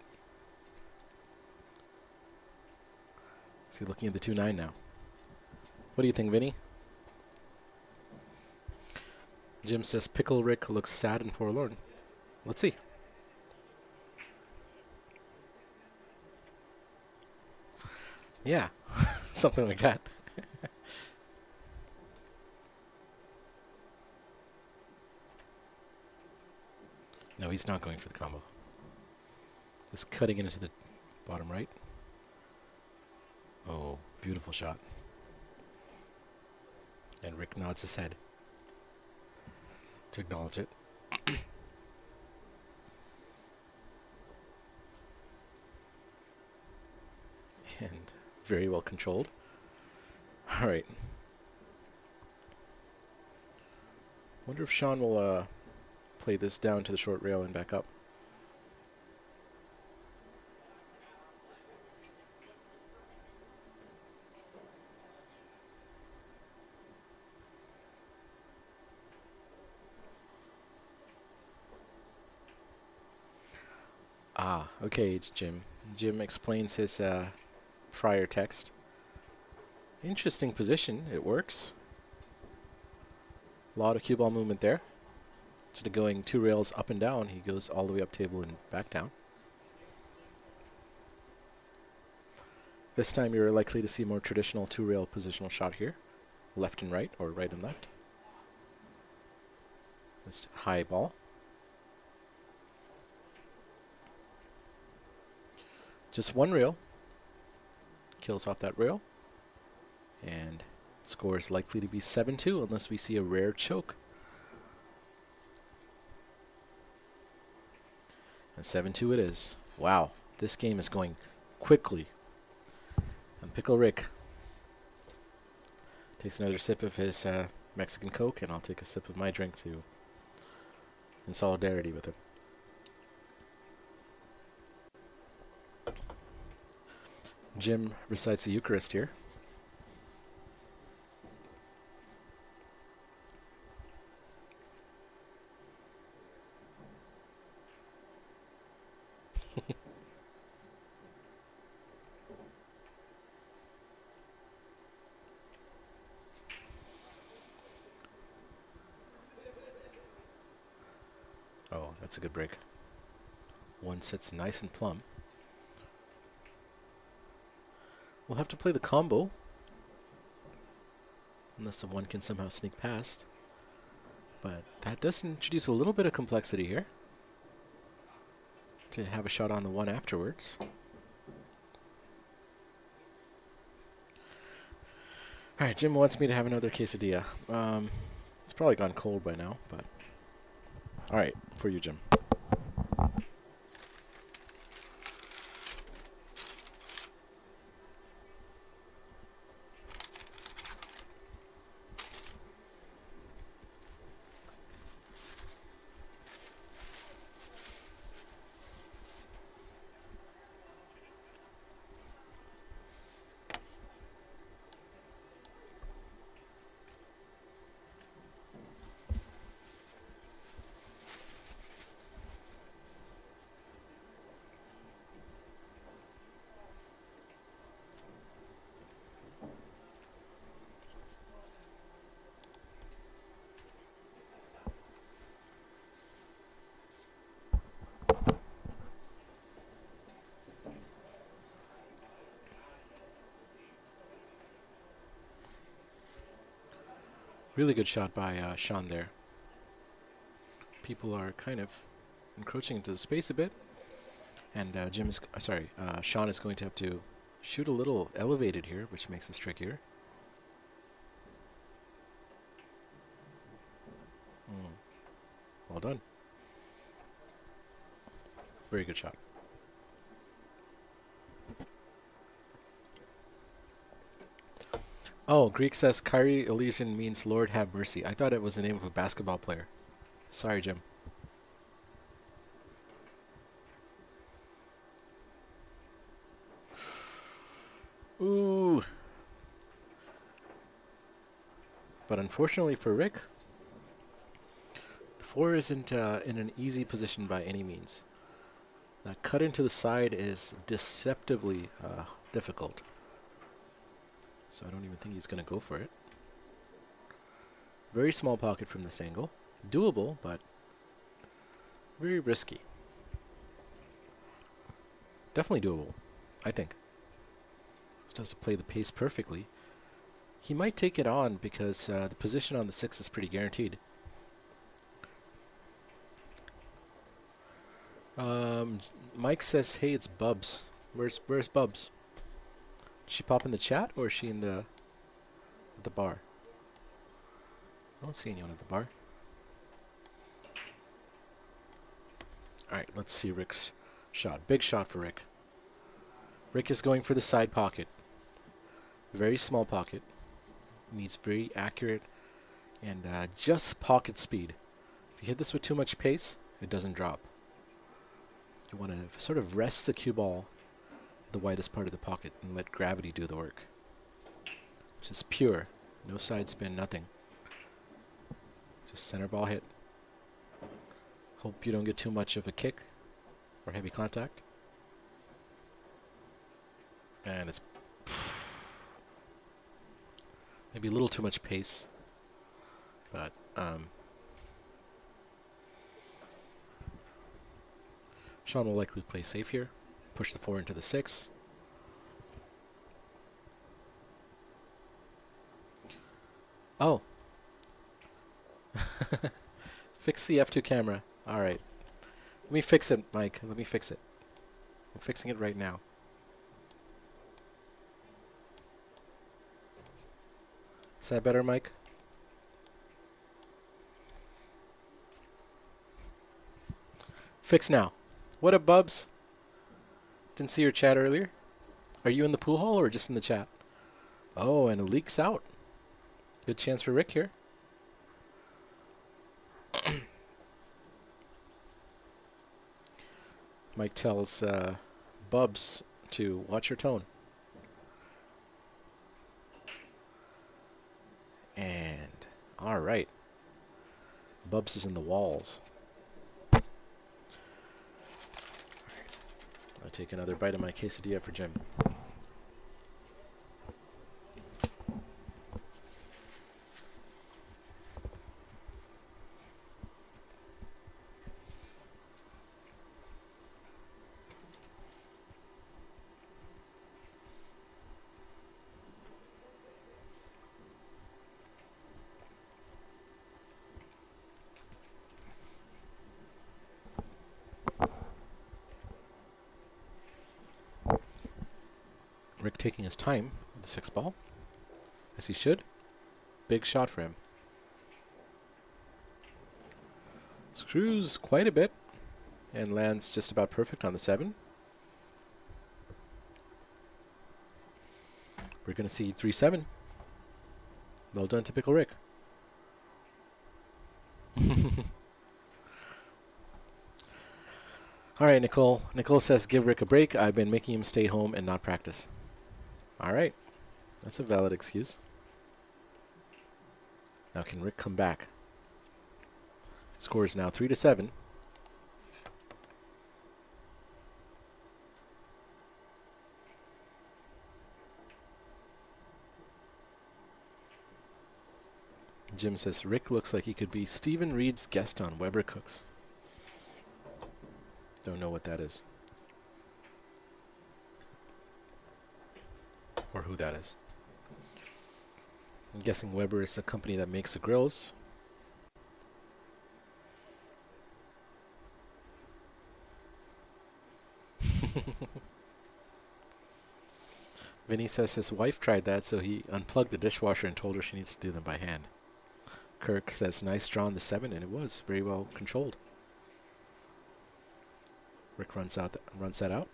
Is he looking at the 2-9 now? What do you think, Vinny? Jim says Pickle Rick looks sad and forlorn. Let's see. Yeah, something like that. No, he's not going for the combo. Just cutting it into the bottom right. Oh, beautiful shot. And Rick nods his head to acknowledge it. And very well controlled. All right. Wonder if Sean will play this down to the short rail and back up. Ah, okay, Jim. Jim explains his prior text. Interesting position. It works. A lot of cue ball movement there. Instead of going 2 rails up and down, he goes all the way up table and back down. This time you're likely to see more traditional 2-rail positional shot here. Left and right, or right and left. This high ball. Just 1 rail. Kills off that rail. And score is likely to be 7-2 unless we see a rare choke. And 7-2 it is. Wow, this game is going quickly. And Pickle Rick takes another sip of his Mexican Coke, and I'll take a sip of my drink too, in solidarity with him. Jim recites the Eucharist here. Oh, that's a good break. One sits nice and plumb. We'll have to play the combo. Unless the one can somehow sneak past. But that does introduce a little bit of complexity here. To have a shot on the one afterwards. Alright, Jim wants me to have another quesadilla. It's probably gone cold by now, but... Alright, for you, Jim. Really good shot by Chhun there. People are kind of encroaching into the space a bit, and Chhun is going to have to shoot a little elevated here, which makes this trickier. Well done. Very good shot. Oh, Greek says Kyrie Elysian means Lord have mercy. I thought it was the name of a basketball player. Sorry, Jim. Ooh. But unfortunately for Rick, the 4 isn't in an easy position by any means. That cut into the side is deceptively difficult. So I don't even think he's going to go for it. Very small pocket from this angle. Doable, but very risky. Definitely doable, I think. Just has to play the pace perfectly. He might take it on because the position on the 6 is pretty guaranteed. Mike says, hey, it's Bubs. Where's Bubs? Did she pop in the chat, or is she in the at the bar? I don't see anyone at the bar. Alright, let's see Rick's shot. Big shot for Rick. Rick is going for the side pocket. Very small pocket. Needs very accurate and just pocket speed. If you hit this with too much pace, it doesn't drop. You want to sort of rest the cue ball the widest part of the pocket and let gravity do the work. Just pure. No side spin, nothing. Just center ball hit. Hope you don't get too much of a kick. or heavy contact. And it's maybe a little too much pace, but Chhun will likely play safe here, push the 4 into the 6. Oh. Fix the F2 camera. All right. Let me fix it, Mike. Let me fix it. I'm fixing it right now. Is that better, Mike? Fix now. What up, Bubs? Didn't see your chat earlier. Are you in the pool hall or just in the chat? Oh, and it leaks out. Good chance for Rick here. Mike tells Bubs to watch your tone. And, all right. Bubs is in the walls. All right. I'll take another bite of my quesadilla for Jim. Rick taking his time with the 6 ball, as he should. Big shot for him. Screws quite a bit and lands just about perfect on the 7. We're going to see 3-7. Well done to Pickle Rick. All right, Nicole. Nicole says, give Rick a break. I've been making him stay home and not practice. All right. That's a valid excuse. Now can Rick come back? Score is now 3-7. Jim says, Rick looks like he could be Stephen Reed's guest on Weber Cooks. Don't know what that is. Or who that is. I'm guessing Weber is a company that makes the grills. Vinny says his wife tried that, so he unplugged the dishwasher and told her she needs to do them by hand. Kirk says, nice draw on the 7, and it was very well controlled. Rick runs that out.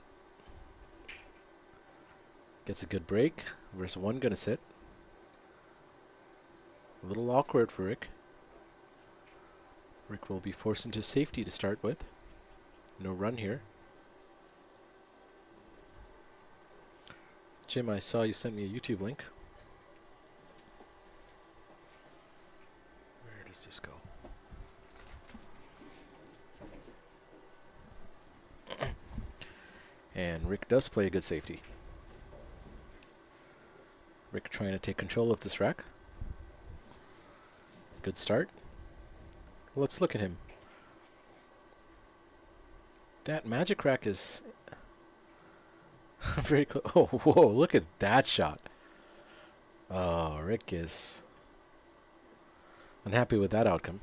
Gets a good break. Where's 1 gonna sit? A little awkward for Rick. Rick will be forced into safety to start with. No run here. Jim, I saw you send me a YouTube link. Where does this go? And Rick does play a good safety. Rick trying to take control of this rack. Good start. Let's look at him. That magic rack is very close. Oh, whoa, look at that shot. Oh, Rick is unhappy with that outcome.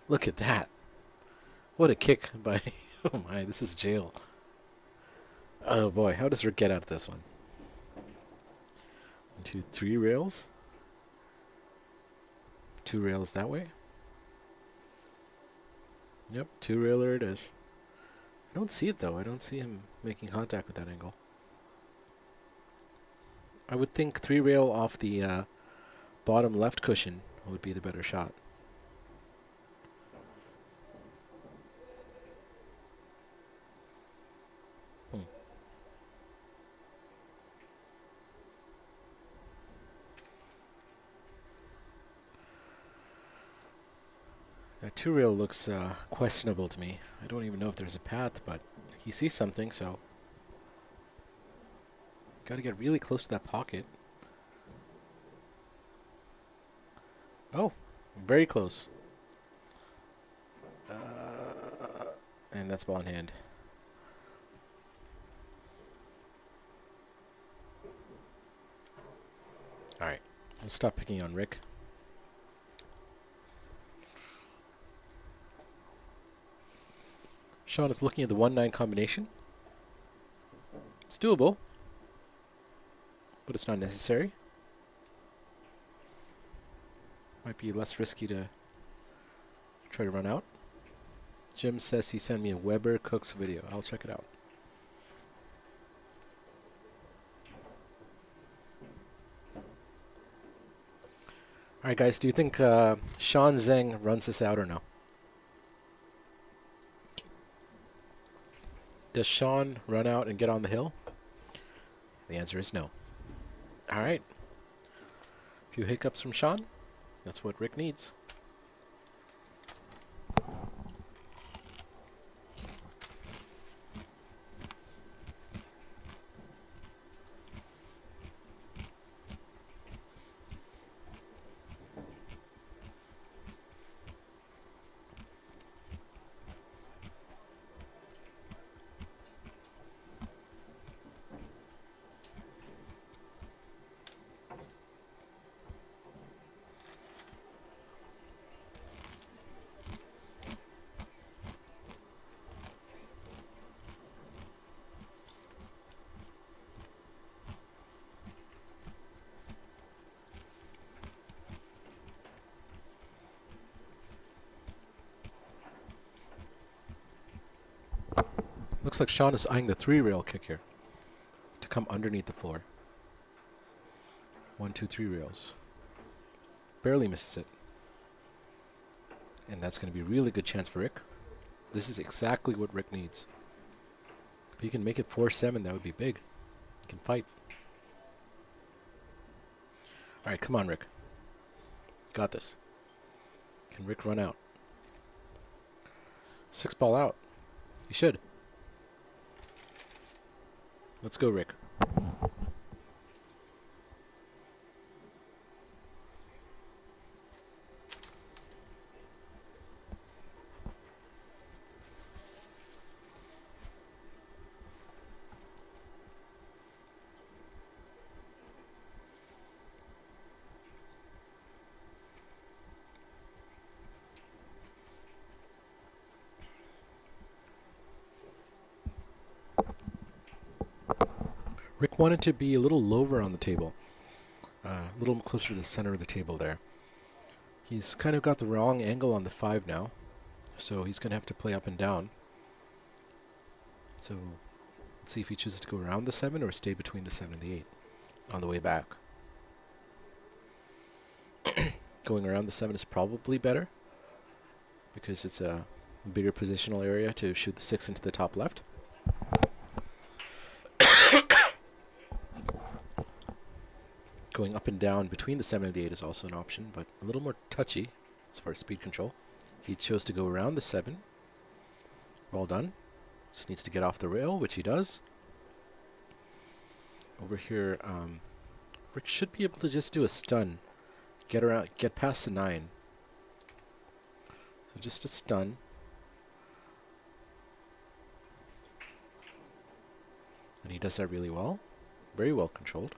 Look at that. What a kick by... Oh my, this is jail. Oh boy, how does Rick get out of this one? 1, 2, 3 rails. 2 rails that way. Yep, 2 railer it is. I don't see it though. I don't see him making contact with that angle. I would think 3 rail off the bottom left cushion would be the better shot. That 2 rail looks questionable to me. I don't even know if there's a path, but he sees something, so got to get really close to that pocket. Oh, very close. And that's ball in hand. All right, we'll stop picking on Rick. Chhun is looking at the 1-9 combination. It's doable, but it's not necessary. Might be less risky to try to run out. Jim says he sent me a Weber Cooks video. I'll check it out. All right, guys, do you think Sean Zeng runs this out or no? Does Sean run out and get on the hill? The answer is no. All right. A few hiccups from Sean. That's what Rick needs. Looks like Sean is eyeing the 3-rail kick here to come underneath the floor. 1, 2, 3 rails. Barely misses it. And that's going to be a really good chance for Rick. This is exactly what Rick needs. If he can make it 4-7, that would be big. He can fight. All right, come on, Rick. Got this. Can Rick run out? 6 ball out. He should. Let's go, Rick. Rick wanted to be a little lower on the table, a little closer to the center of the table there. He's kind of got the wrong angle on the 5 now, so he's going to have to play up and down. So let's see if he chooses to go around the 7 or stay between the 7 and the 8 on the way back. Going around the 7 is probably better because it's a bigger positional area to shoot the 6 into the top left. Going up and down between the 7 and the 8 is also an option, but a little more touchy as far as speed control. He chose to go around the 7. Well done. Just needs to get off the rail, which he does. Over here, Rick should be able to just do a stun. Get past the 9. So just a stun. And he does that really well. Very well controlled.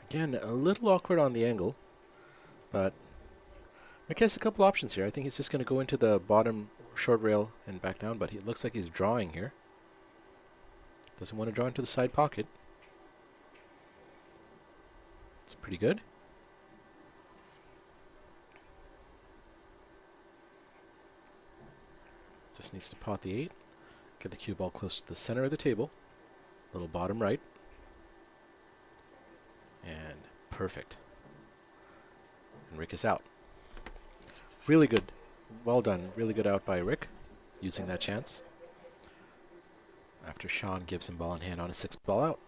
Again, a little awkward on the angle, but Rick has a couple options here. I think he's just going to go into the bottom short rail and back down, but it looks like he's drawing here. Doesn't want to draw into the side pocket. It's pretty good. Just needs to pot the 8. Get the cue ball close to the center of the table. Little bottom right. And perfect. And Rick is out. Really good. Well done. Really good out by Rick, using that chance. After Sean gives him ball in hand on a 6 ball out.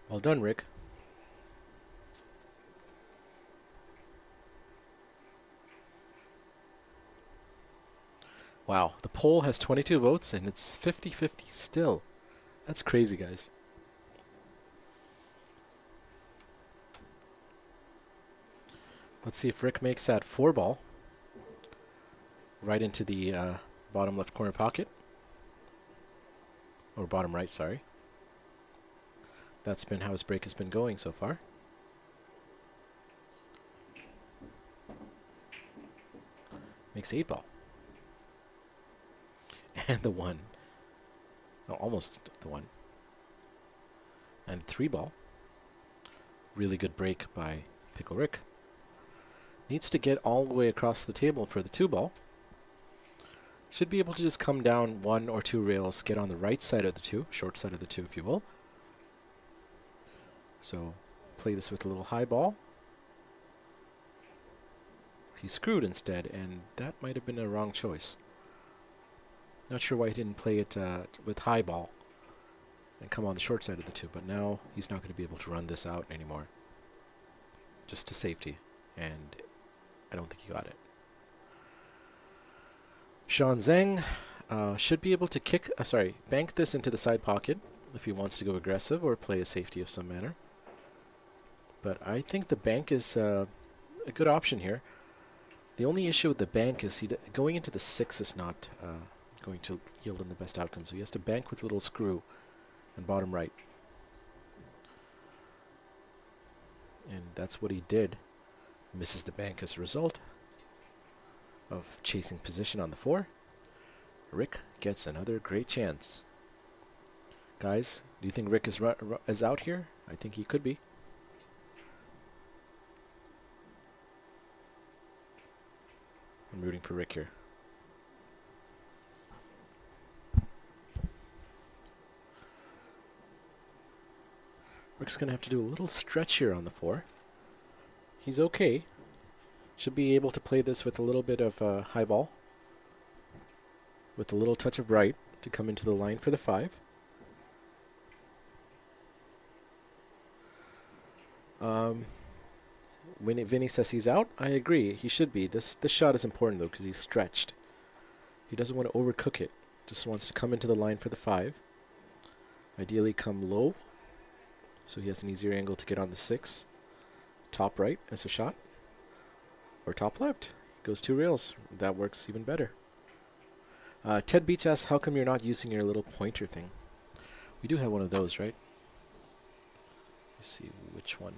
Well done, Rick. Wow, the poll has 22 votes and it's 50-50 still. That's crazy, guys. Let's see if Rick makes that 4-ball right into the bottom left corner pocket. Or bottom right, sorry. That's been how his break has been going so far. Makes 8-ball. And the 1. No, almost the 1. And 3-ball. Really good break by Pickle Rick. Needs to get all the way across the table for the 2-ball. Should be able to just come down 1 or 2 rails, get on the right side of the 2, short side of the 2 if you will. So play this with a little high ball. He screwed instead, and that might have been a wrong choice. Not sure why he didn't play it with high ball and come on the short side of the 2, but now he's not going to be able to run this out anymore. Just to safety, and I don't think he got it. Zeng should be able to bank this into the side pocket if he wants to go aggressive or play a safety of some manner. But I think the bank is a good option here. The only issue with the bank is going into the 6 is not going to yield in the best outcome. So he has to bank with a little screw and bottom right. And that's what he did. Misses the bank as a result of chasing position on the 4. Rick gets another great chance. Guys, do you think Rick is out here? I think he could be. I'm rooting for Rick here. Rick's going to have to do a little stretch here on the 4. He's okay. Should be able to play this with a little bit of high ball. With a little touch of right to come into the line for the 5. When Vinny says he's out, I agree. He should be. This shot is important, though, because he's stretched. He doesn't want to overcook it. Just wants to come into the line for the 5. Ideally come low, so he has an easier angle to get on the 6. Top right as a shot. Or top left. Goes 2 rails. That works even better. Ted Beach asks, how come you're not using your little pointer thing? We do have one of those, right? Let's see which one.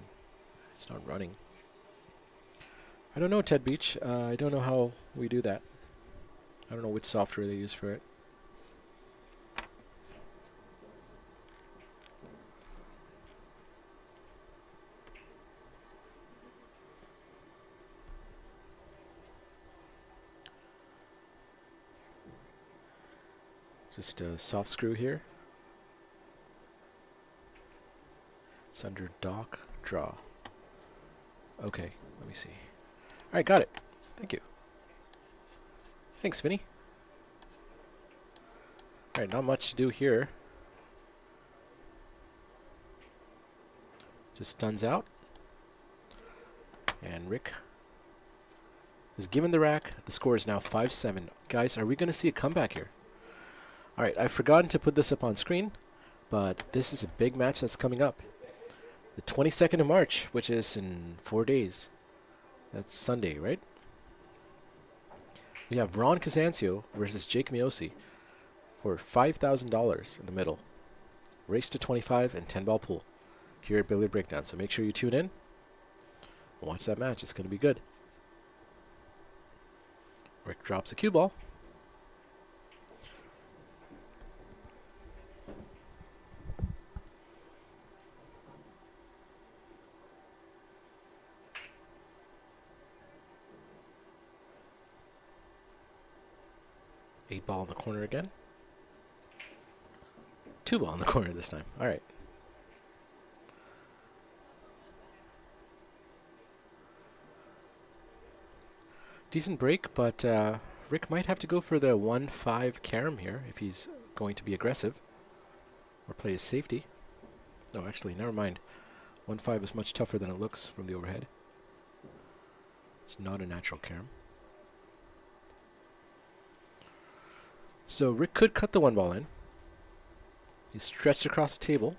It's not running. I don't know, Ted Beach. I don't know how we do that. I don't know which software they use for it. Just a soft screw here. It's under dock, draw. Okay, let me see. Alright, got it. Thank you. Thanks, Vinny. Alright, not much to do here. Just stuns out. And Rick is given the rack. The score is now 5-7. Guys, are we going to see a comeback here? Alright, I've forgotten to put this up on screen, but this is a big match that's coming up. The 22nd of March, which is in 4 days. That's Sunday, right? We have Ron Kazancio versus Jake Miosi for $5,000 in the middle. Race to 25 and 10-ball pool here at Billiard Breakdown. So make sure you tune in and watch that match. It's going to be good. Rick drops a cue ball. Ball in the corner again. 2-ball in the corner this time. All right. Decent break, but Rick might have to go for the 1-5 carom here if he's going to be aggressive or play his safety. No, actually, never mind. 1-5 is much tougher than it looks from the overhead. It's not a natural carom. So Rick could cut the 1 ball in. He's stretched across the table.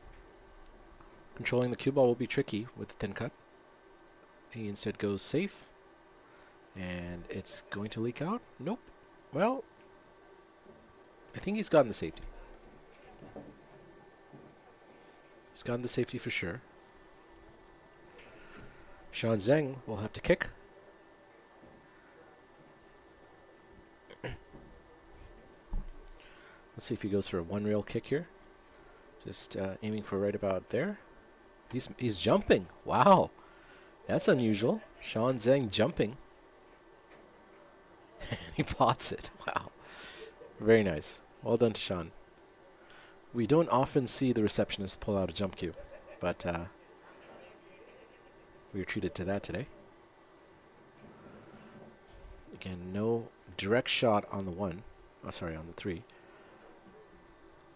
Controlling the cue ball will be tricky with the thin cut. He instead goes safe. And it's going to leak out. Nope. Well, I think he's gotten the safety. He's gotten the safety for sure. Zeng will have to kick. Let's see if he goes for a 1 rail kick here. Just aiming for right about there. He's jumping. Wow. That's unusual. Zeng jumping. He pots it. Wow. Very nice. Well done to Chhun. We don't often see the receptionist pull out a jump cue, but we were treated to that today. Again, no direct shot on the 1. Oh, sorry, on the 3.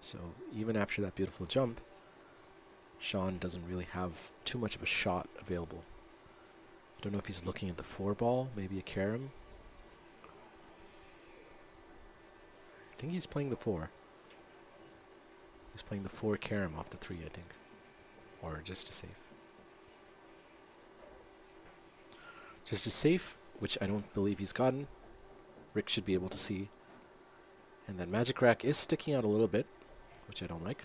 So even after that beautiful jump, Chhun doesn't really have too much of a shot available. I don't know if he's looking at the 4 ball, maybe a carom. I think he's playing the 4. He's playing the 4 carom off the 3, I think. Or just a safe. Just a safe, which I don't believe he's gotten. Rick should be able to see. And that magic rack is sticking out a little bit, which I don't like.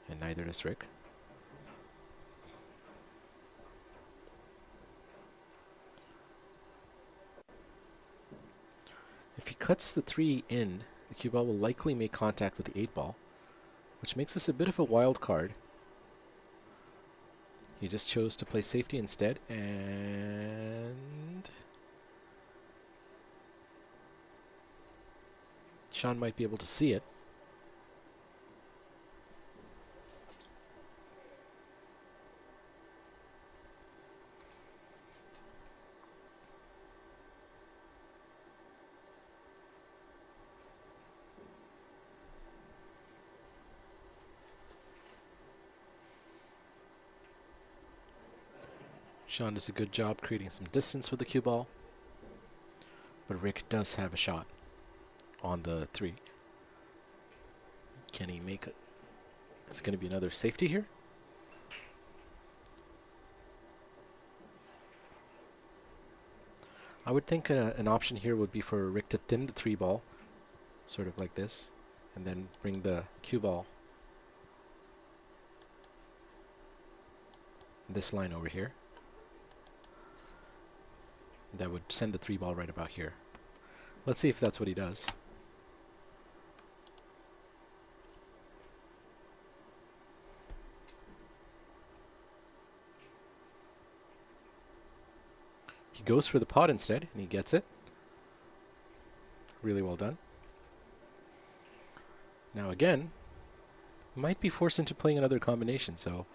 And neither does Rick. If he cuts the 3 in, the cue ball will likely make contact with the 8 ball, which makes this a bit of a wild card. He just chose to play safety instead, and Chhun might be able to see it. Chhun does a good job creating some distance with the cue ball, but Rick does have a shot on the 3. Can he make it? Is it going to be another safety here? I would think an option here would be for Rick to thin the 3 ball, sort of like this, and then bring the cue ball this line over here. That would send the 3 ball right about here. Let's see if that's what he does. He goes for the pot instead, and he gets it. Really well done. Now again, might be forced into playing another combination, so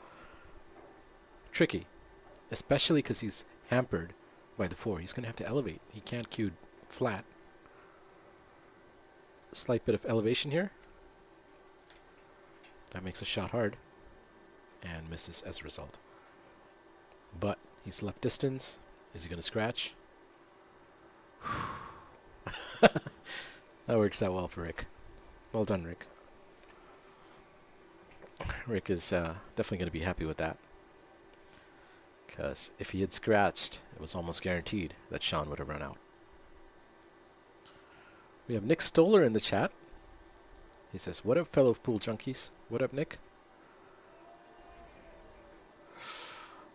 tricky. Especially because he's hampered by the 4. He's going to have to elevate. He can't cue flat. Slight bit of elevation here. That makes a shot hard. And misses as a result. But he's left distance. Is he going to scratch? That works out well for Rick. Well done, Rick. Rick is definitely going to be happy with that. Because if he had scratched, it was almost guaranteed that Chhun would have run out. We have Nick Stoller in the chat. He says, "What up, fellow pool junkies?" What up, Nick?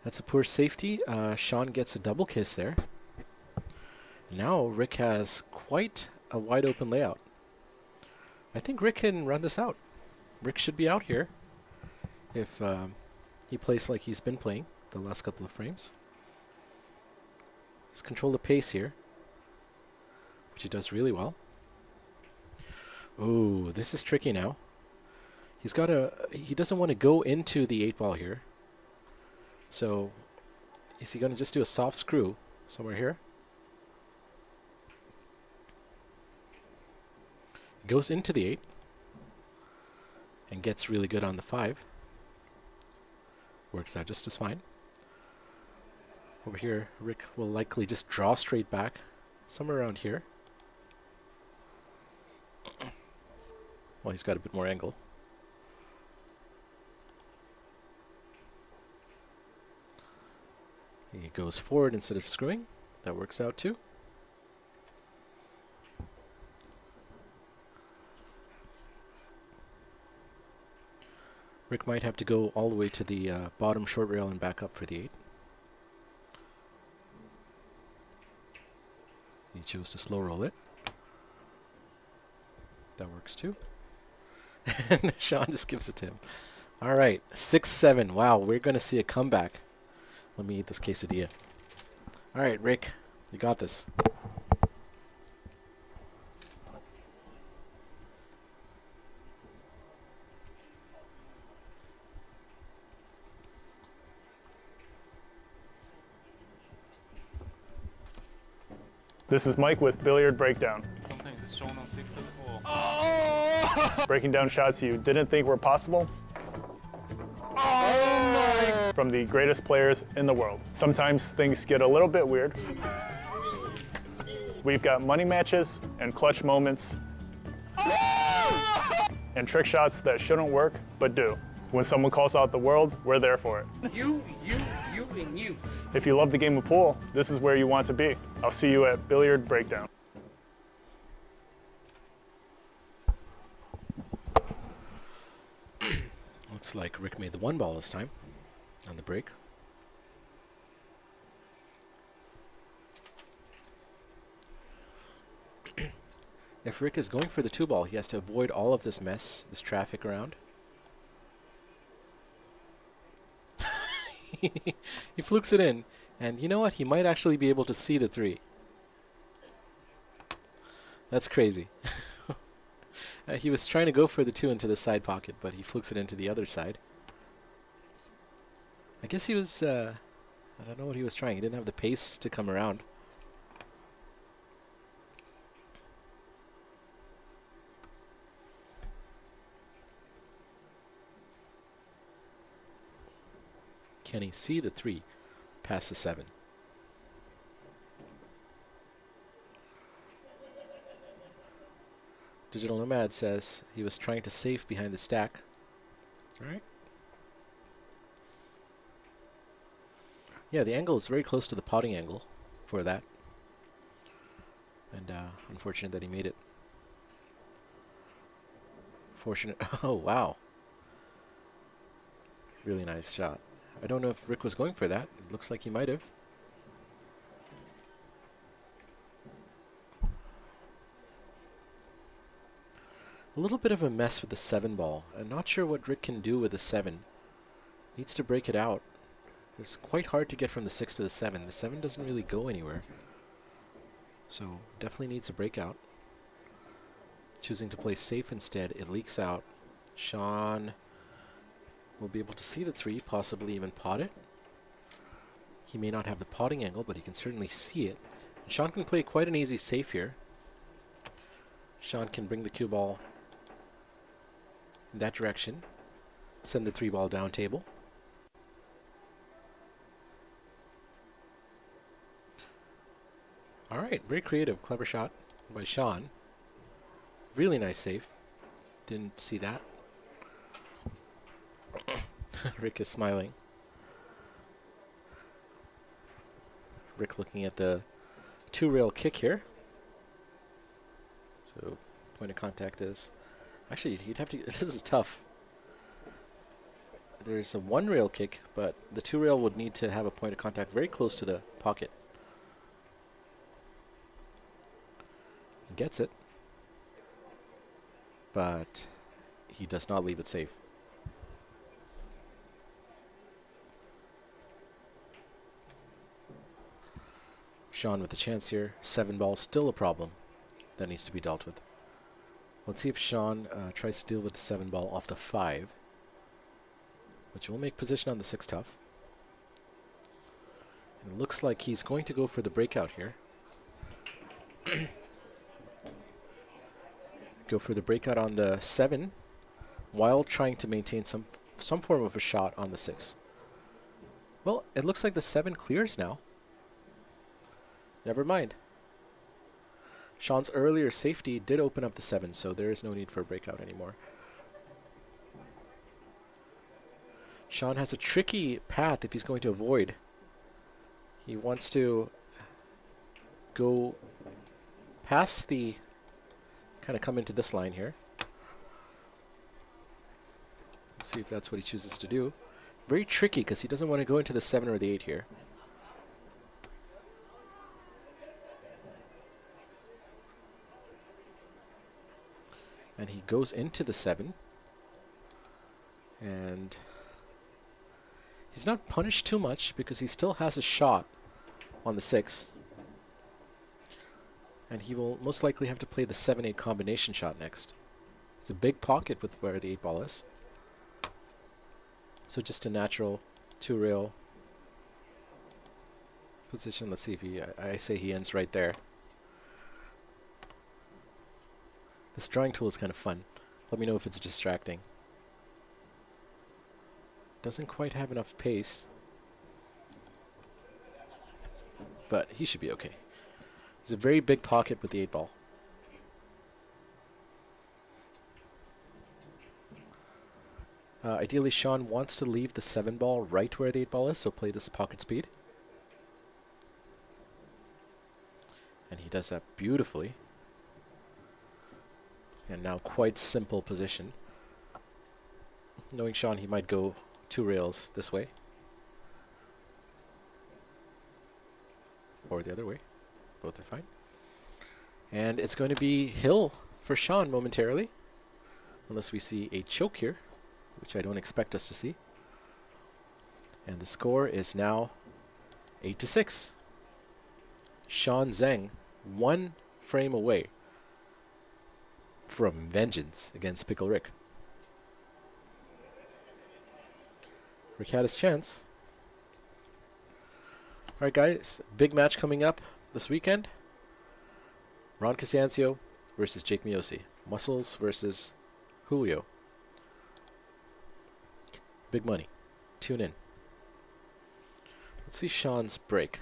That's a poor safety. Chhun gets a double kiss there. Now Rick has quite a wide open layout. I think Rick can run this out. Rick should be out here if he plays like he's been playing the last couple of frames. Just control the pace here, which he does really well. Ooh, this is tricky now. He doesn't want to go into the 8 ball here. So, is he going to just do a soft screw somewhere here? Goes into the 8 and gets really good on the 5. Works out just as fine. Over here, Rick will likely just draw straight back somewhere around here. Well, he's got a bit more angle. He goes forward instead of screwing. That works out too. Rick might have to go all the way to the bottom short rail and back up for the 8. He chose to slow roll it. That works too. And Chhun just gives it to him. All right, 6-7. Wow, we're going to see a comeback. Let me eat this quesadilla. All right, Rick, you got this. This is Mike with Billiard Breakdown. Sometimes it's shown on TikTok. Breaking down shots you didn't think were possible. From the greatest players in the world. Sometimes things get a little bit weird. We've got money matches and clutch moments. And trick shots that shouldn't work, but do. When someone calls out the world, we're there for it. You, and you. If you love the game of pool, this is where you want to be. I'll see you at Billiard Breakdown. Looks like Rick made the 1 ball this time on the break. If Rick is going for the 2 ball, he has to avoid all of this mess, this traffic around. He flukes it in, and you know what? He might actually be able to see the 3. That's crazy. He was trying to go for the 2 into the side pocket, but he flukes it into the other side. I guess he was, I don't know what he was trying. He didn't have the pace to come around. Can he see the 3 past the 7? Digital Nomad says he was trying to safe behind the stack. All right. Yeah, the angle is very close to the potting angle for that. And unfortunate that he made it. Fortunate. Oh, wow. Really nice shot. I don't know if Rick was going for that. It looks like he might have. A little bit of a mess with the 7 ball. I'm not sure what Rick can do with the 7. Needs to break it out. It's quite hard to get from the 6 to the 7. The 7 doesn't really go anywhere. So definitely needs a breakout. Choosing to play safe instead. It leaks out. Chhun will be able to see the 3, possibly even pot it. He may not have the potting angle, but he can certainly see it. And Chhun can play quite an easy safe here. Chhun can bring the cue ball in that direction. Send the 3 ball down table. Alright, very creative, clever shot by Chhun. Really nice save. Didn't see that. Rick is smiling. Rick looking at the 2-rail kick here. So point of contact is... Actually, he'd have to... This is tough. There's a 1-rail kick, but the 2-rail would need to have a point of contact very close to the pocket. He gets it. But he does not leave it safe. Chhun with the chance here. 7 ball, still a problem that needs to be dealt with. Let's see if Chhun tries to deal with the 7 ball off the 5, which will make position on the 6 tough. And it looks like he's going to go for the breakout here. Go for the breakout on the 7 while trying to maintain some form of a shot on the 6. Well, it looks like the 7 clears now. Never mind. Sean's earlier safety did open up the 7, so there is no need for a breakout anymore. Chhun has a tricky path if he's going to avoid. He wants to go past the, kind of come into this line here. Let's see if that's what he chooses to do. Very tricky because he doesn't want to go into the 7 or the 8 here. And he goes into the 7. And he's not punished too much because he still has a shot on the 6. And he will most likely have to play the 7-8 combination shot next. It's a big pocket with where the 8 ball is. So just a natural 2-rail position. Let's see if he, I say he ends right there. This drawing tool is kind of fun. Let me know if it's distracting. Doesn't quite have enough pace. But he should be okay. It's a very big pocket with the 8 ball. Ideally, Chhun wants to leave the 7 ball right where the 8 ball is, so play this pocket speed. And he does that beautifully. And now quite simple position. Knowing Chhun, he might go 2 rails this way. Or the other way. Both are fine. And it's going to be Hill for Chhun momentarily. Unless we see a choke here, which I don't expect us to see. And the score is now 8-6. Chhun Zeng, 1 frame away from vengeance against Pickle Rick. Rick had his chance. Alright guys, big match coming up this weekend. Ron Casancio versus Jake Miosi. Muscles versus Julio. Big money. Tune in. Let's see Sean's break.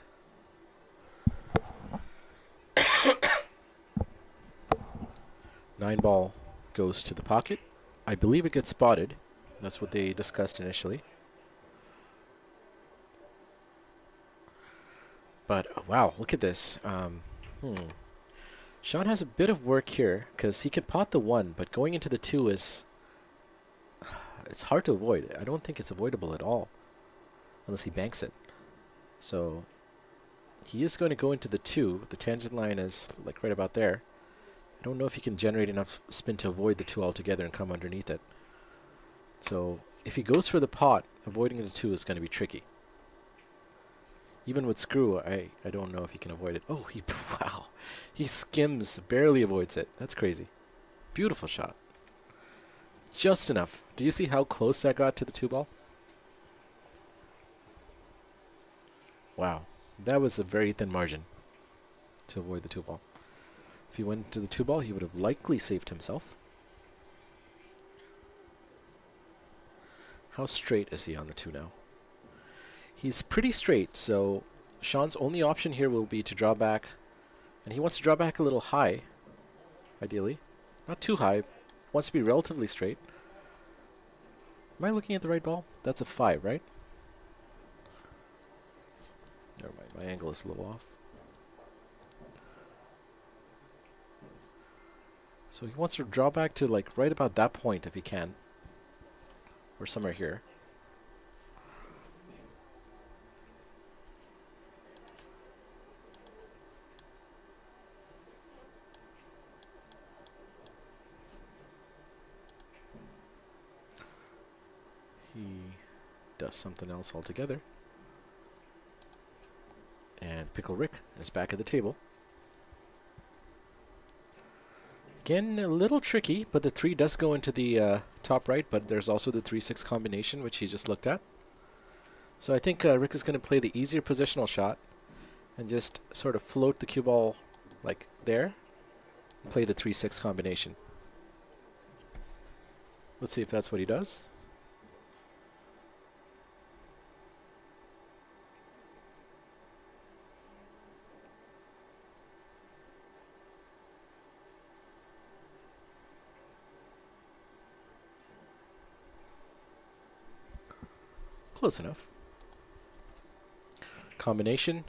Nine ball goes to the pocket. I believe it gets spotted. That's what they discussed initially. But wow, look at this. Chhun has a bit of work here because he can pot the 1, but going into the 2 is it's hard to avoid. I don't think it's avoidable at all unless he banks it. So he is going to go into the 2. The tangent line is like right about there. I don't know if he can generate enough spin to avoid the 2 altogether and come underneath it. So if he goes for the pot, avoiding the 2 is going to be tricky. Even with screw, I don't know if he can avoid it. Oh, wow. He skims, barely avoids it. That's crazy. Beautiful shot. Just enough. Do you see how close that got to the 2 ball? Wow. That was a very thin margin to avoid the 2 ball. If he went to the 2 ball, he would have likely saved himself. How straight is he on the 2 now? He's pretty straight, so Sean's only option here will be to draw back. And he wants to draw back a little high, ideally. Not too high. Wants to be relatively straight. Am I looking at the right ball? That's a 5, right? Never mind, my angle is a little off. So he wants to draw back to like right about that point if he can. Or somewhere here. He does something else altogether. And Pickle Rick is back at the table. Again, a little tricky, but the 3 does go into the top right, but there's also the 3-6 combination, which he just looked at. So I think Rick is going to play the easier positional shot and just sort of float the cue ball like there and play the 3-6 combination. Let's see if that's what he does. Close enough. Combination.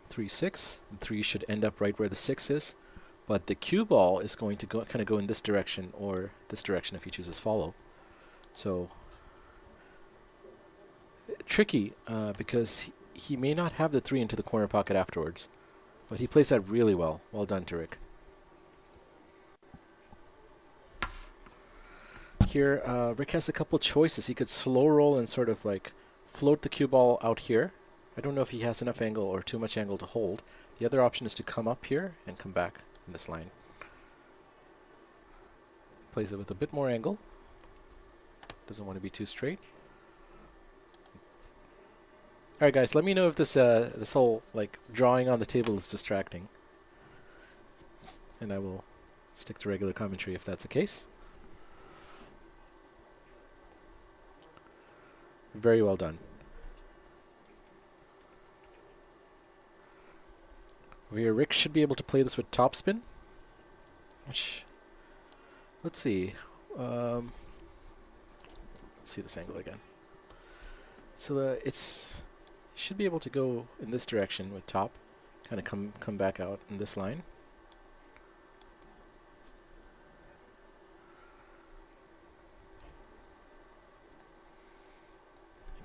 3, 6. And 3 should end up right where the 6 is. But the cue ball is going to kind of go in this direction or this direction if he chooses follow. So tricky because he may not have the 3 into the corner pocket afterwards. But he plays that really well. Well done to Rick. Here, Rick has a couple choices. He could slow roll and sort of like float the cue ball out here. I don't know if he has enough angle or too much angle to hold. The other option is to come up here and come back in this line. Plays it with a bit more angle. Doesn't want to be too straight. All right, guys, let me know if this this whole like drawing on the table is distracting. And I will stick to regular commentary if that's the case. Very well done. Over here, Rick should be able to play this with topspin. Which, let's see. Let's see this angle again. So it's should be able to go in this direction with top, kind of come back out in this line.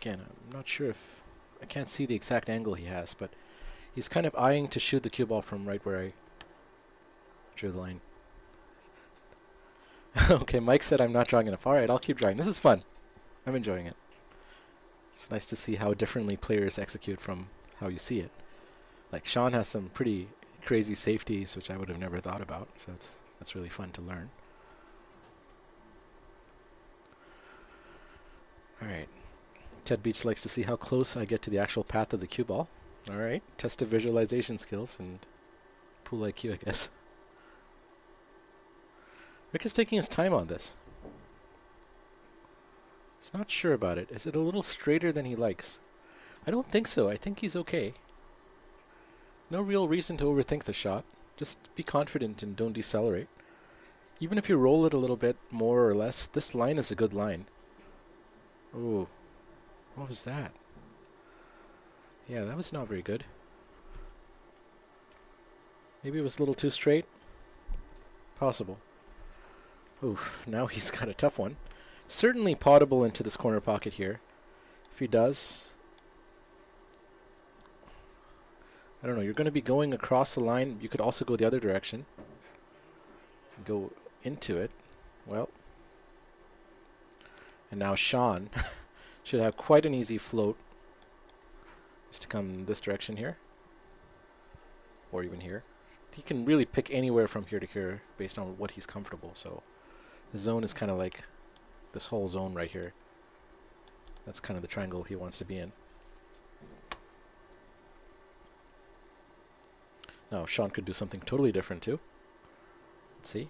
Again, I'm not sure if I can't see the exact angle he has, but he's kind of eyeing to shoot the cue ball from right where I drew the line. Okay, Mike said I'm not drawing enough. Alright, I'll keep drawing. This is fun. I'm enjoying it. It's nice to see how differently players execute from how you see it. Like Chhun has some pretty crazy safeties, which I would have never thought about, so that's really fun to learn. Alright. Ted Beach likes to see how close I get to the actual path of the cue ball. Alright, test of visualization skills and pool IQ, I guess. Rick is taking his time on this. He's not sure about it. Is it a little straighter than he likes? I don't think so. I think he's okay. No real reason to overthink the shot. Just be confident and don't decelerate. Even if you roll it a little bit more or less, this line is a good line. Ooh. What was that? Yeah, that was not very good. Maybe it was a little too straight. Possible. Oof, now he's got a tough one. Certainly potable into this corner pocket here. If he does, I don't know, you're going to be going across the line. You could also go the other direction and go into it. Well, and now Chhun should have quite an easy float. Is to come this direction here, or even here. He can really pick anywhere from here to here based on what he's comfortable. So the zone is kind of like this whole zone right here. That's kind of the triangle he wants to be in. Now Chhun could do something totally different too. Let's see.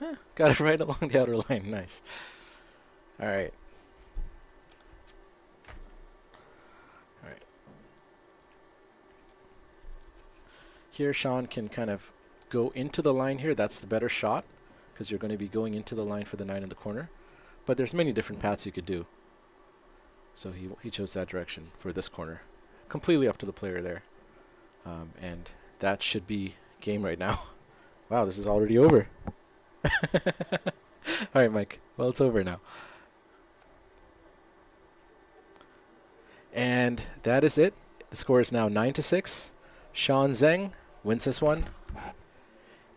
Huh, got it right along the outer line. Nice. All right. All right. Here, Chhun can kind of go into the line here. That's the better shot because you're going to be going into the line for the 9 in the corner. But there's many different paths you could do. So he chose that direction for this corner. Completely up to the player there. And that should be game right now. Wow, this is already over. All right, Mike. Well, it's over now. And that is it. The score is now 9-6. Zeng wins this one.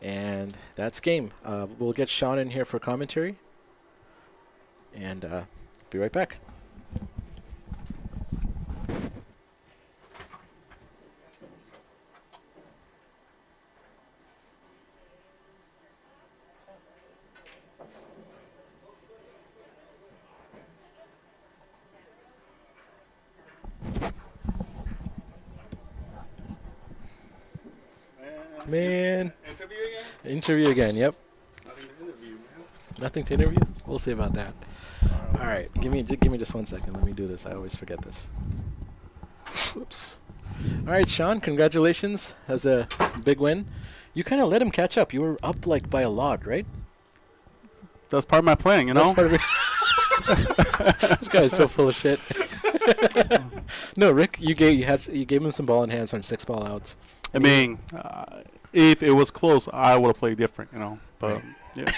And that's game. We'll get Chhun in here for commentary. And be right back. Man. Interview again? Interview again, yep. Nothing to interview, man. Nothing to interview? We'll see about that. All right, give me just 1 second. Let me do this. I always forget this. Whoops. All right, Chhun, congratulations. That was a big win. You kind of let him catch up. You were up like by a lot, right? That's part of my plan, you know. That's part of it. This guy is so full of shit. No, Rick, you gave him some ball in hands on 6 ball outs. I mean, if it was close, I would have played different, you know. But yeah,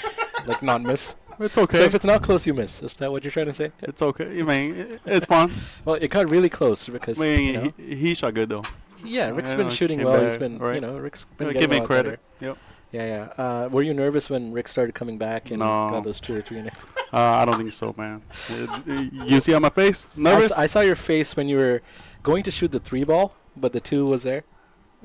like not miss. it's okay. So if it's not close, you miss. Is that what you're trying to say? It's okay. I mean, it's fun. Well, it got really close because I mean, he shot good though. yeah, Rick's I been know, shooting came well. back, He's been, right. Rick's been Give getting me a lot credit. better. Yep. Yeah. Were you nervous when Rick started coming back and No. got those 2 or 3 in it? I don't think so, man. You see on my face? Nervous? I saw your face when you were going to shoot the 3 ball, but the 2 was there.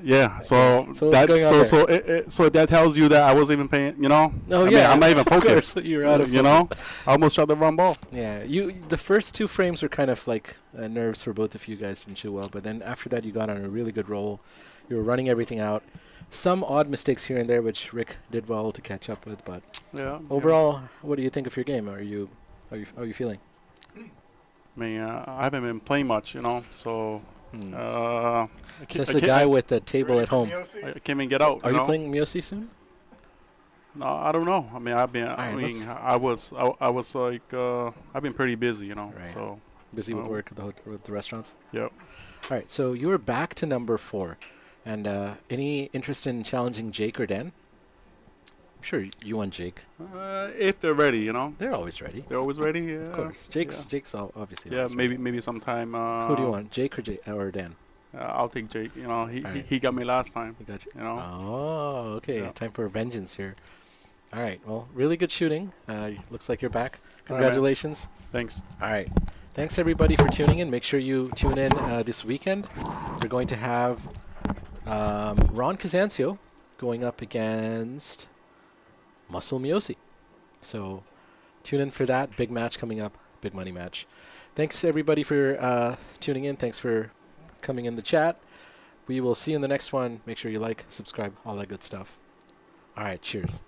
Yeah. So So what's that going on so that tells you that I wasn't even paying. You know. Oh I yeah, mean, I'm not even of course, focused. you're out of You know. I almost shot the wrong ball. Yeah, the first 2 frames were kind of like nerves for both of you guys, didn't shoot well. But then after that, you got on a really good roll. You were running everything out. Some odd mistakes here and there, which Rick did well to catch up with. But Yeah. overall, what do you think of your game? How are you feeling? I mean, I haven't been playing much, you know. So. I Just a guy with a table at home. I can't even get out. Are you know? playing Miosi soon? No, I don't know. I mean, I've been. Alright, I was like, I've been pretty busy, you know. Right. So. Busy with work at with the restaurants? Yep. All right, so you were back to number 4. And any interest in challenging Jake or Dan? I'm sure you want Jake. If they're ready, you know. They're always ready. They're always ready. Yeah. Of course. Jake's obviously Yeah, always ready. maybe sometime. Who do you want, Jake or Dan? I'll take Jake. You know, Alright. he got me last time. I got you. You know. Oh, okay. Yeah. Time for vengeance here. All right. Well, really good shooting. Looks like you're back. All right, man. Congratulations. Thanks. All right. Thanks, everybody, for tuning in. Make sure you tune in this weekend. We're going to have Ron Kazancio going up against Muscle Miosi. So tune in for that. Big match coming up. Big money match. Thanks, everybody, for tuning in. Thanks for coming in the chat. We will see you in the next one. Make sure you like, subscribe, all that good stuff. All right. Cheers.